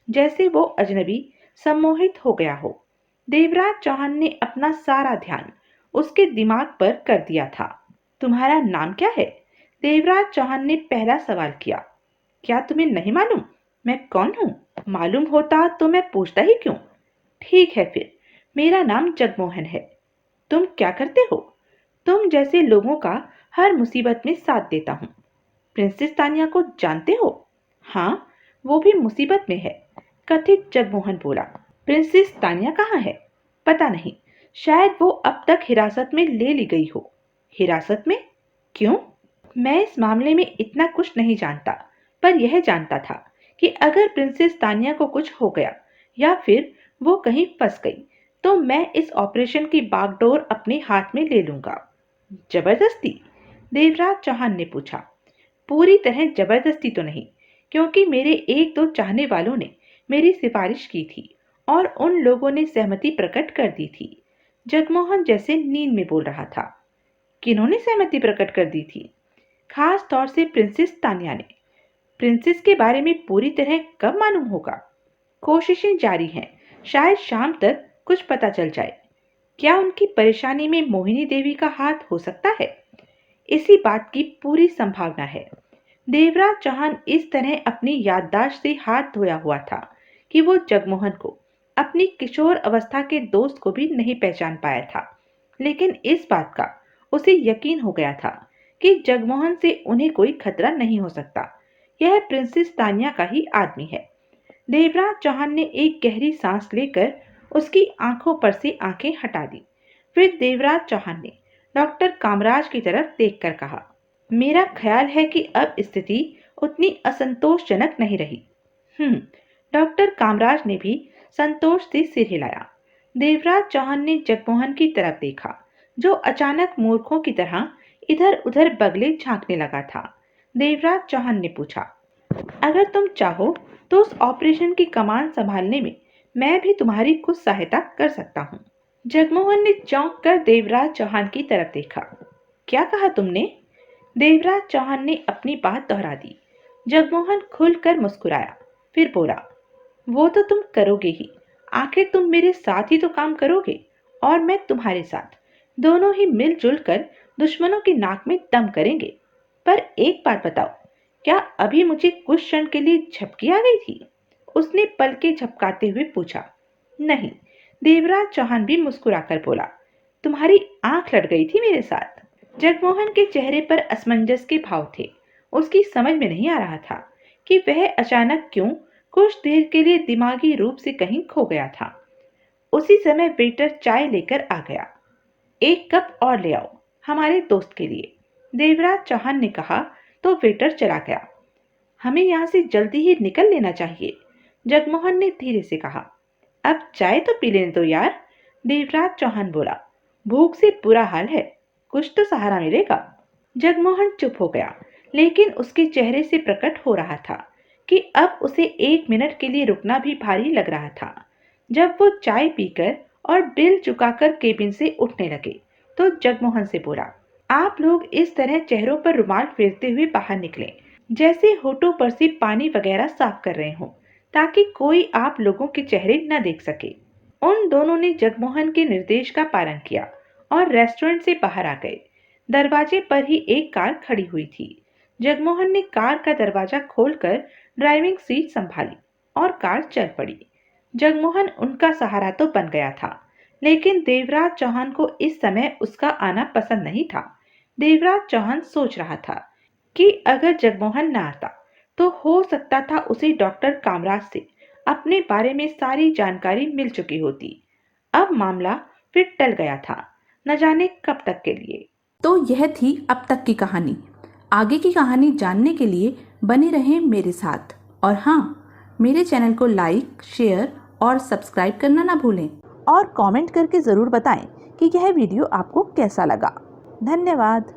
जैसे वो अजनबी सम्मोहित हो गया हो। देवराज चौहान ने अपना सारा ध्यान उसके दिमाग पर कर दिया था। तुम्हारा नाम क्या है? देवराज चौहान ने पहला सवाल किया। क्या तुम्हें नहीं मालूम मैं कौन हूँ? मालूम होता तो मैं पूछता ही क्यों? ठीक है फिर, मेरा नाम जगमोहन है। तुम क्या करते हो? तुम जैसे लोगों का हर मुसीबत में साथ देता हूँ। प्रिंसेस तानिया को जानते हो? हाँ, वो भी मुसीबत में है, कथित जगमोहन बोला। प्रिंसेस तानिया कहाँ है? पता नहीं, शायद वो अब तक हिरासत में ले ली गई हो। हिरासत में? क्यों? मैं इस मामले में इतना कुछ नहीं जानता, पर यह जानता था कि अगर प्रिंसेस तानिया को कुछ हो गया या फिर वो कहीं फंस गई, तो मैं इस ऑपरेशन की बागडोर अपने हाथ में ले लूंगा। जबरदस्ती? देवराज चौहान ने पूछा। पूरी तरह जबरदस्ती तो नहीं, क्योंकि मेरे एक दो चाहने वालों ने मेरी सिफारिश की थी और उन लोगों ने सहमति प्रकट कर दी थी। जगमोहन जैसे नींद में बोल रहा था। किन्होंने सहमति प्रकट कर दी थी? खास तौर से प्रिंसेस तानिया ने। प्रिंसेस के बारे में पूरी तरह कब मालूम होगा? कोशिशें जारी हैं, शायद शाम तक कुछ पता चल जाए। क्या उनकी परेशानी में मोहिनी देवी का हाथ हो सकता है? इसी बात की पूरी संभावना है। देवराज चौहान इस तरह अपनी याददाश्त से हाथ धोया हुआ था कि वो जगमोहन को, अपनी किशोर अवस्था के दोस्त को भी नहीं पहचान पाया था। लेकिन इस बात का उसे यकीन हो गया था कि जगमोहन से उन्हें कोई खतरा नहीं हो सकता। यह प्रिंसेस तानिया का ही आदमी है। देवराज चौहान ने एक गहरी सांस लेकर उसकी आंखों पर से आंखें हटा दी। फिर देवराज चौहान ने डॉक्टर कामराज की तरफ देखकर कहा, मेरा ख्याल है कि अब स्थिति उतनी असंतोषजनक नहीं रही। डॉक्टर कामराज ने भी संतोष से सिर हिलाया। देवराज चौहान ने जगमोहन की तरफ देखा, जो अचानक मूर्खों की तरह इधर उधर बगले झांकने लगा था। देवराज चौहान ने पूछा, अगर तुम चाहो तो उस ऑपरेशन की कमान संभालने में मैं भी तुम्हारी कुछ सहायता कर सकता हूँ। जगमोहन ने चौंक कर देवराज चौहान की तरफ देखा। क्या कहा तुमने? देवराज चौहान ने अपनी बात दोहरा दी। जगमोहन खुलकर मुस्कुराया, फिर बोला, वो तो तुम करोगे ही। आखिर तुम मेरे साथ ही तो काम करोगे और मैं तुम्हारे साथ। दोनों ही मिलजुल कर दुश्मनों की नाक में दम करेंगे। पर एक बात बताओ, क्या अभी मुझे कुछ क्षण के लिए झपकी आ गई थी? उसने पलकें झपकाते हुए पूछा। नहीं, देवराज चौहान भी मुस्कुराकर बोला। तुम्हारी आंख लड़ गई थी मेरे साथ। जगमोहन के चेहरे पर असमंजस के भाव थे। उसकी समझ में नहीं आ रहा था कि वह अचानक क्यों कुछ देर के लिए दिमागी रूप से कहीं खो गया था। उसी समय वेटर चाय लेकर आ गया। एक कप और ले आओ, हमारे दोस्त के लिए, देवराज चौहान ने कहा तो वेटर चला गया। हमें यहाँ से जल्दी ही निकल लेना चाहिए, जगमोहन ने धीरे से कहा। अब चाय तो पी लेने दो यार, देवराज चौहान बोला। भूख से बुरा हाल है, कुछ तो सहारा मिलेगा। जगमोहन चुप हो गया, लेकिन उसके चेहरे से प्रकट हो रहा था कि अब उसे 1 मिनट के लिए रुकना भी भारी लग रहा था। जब वो चाय पीकर और बिल चुकाकर केबिन से उठने लगे तो जगमोहन से बोला, आप लोग इस तरह चेहरों पर रुमाल फेरते हुए बाहर निकले, जैसे होठों पर से पानी वगैरह साफ कर रहे हो, ताकि कोई आप लोगों के चेहरे न देख सके। उन दोनों ने जगमोहन के निर्देश का पालन किया और रेस्टोरेंट से बाहर आ गए। दरवाजे पर ही एक कार खड़ी हुई थी। जगमोहन ने कार का दरवाजा खोलकर ड्राइविंग सीट संभाली और कार चल पड़ी। जगमोहन उनका सहारा तो बन गया था, लेकिन देवराज चौहान को इस समय उसका आना पसंद नहीं था। देवराज चौहान सोच रहा था कि अगर जगमोहन न आता तो हो सकता था उसे डॉक्टर कामराज से अपने बारे में सारी जानकारी मिल चुकी होती। अब मामला फिर टल गया था, न जाने कब तक के लिए। तो यह थी अब तक की कहानी। आगे की कहानी जानने के लिए बने रहें मेरे साथ। और हाँ, मेरे चैनल को लाइक, शेयर और सब्सक्राइब करना ना भूलें। और कमेंट करके ज़रूर बताएं कि यह वीडियो आपको कैसा लगा। धन्यवाद।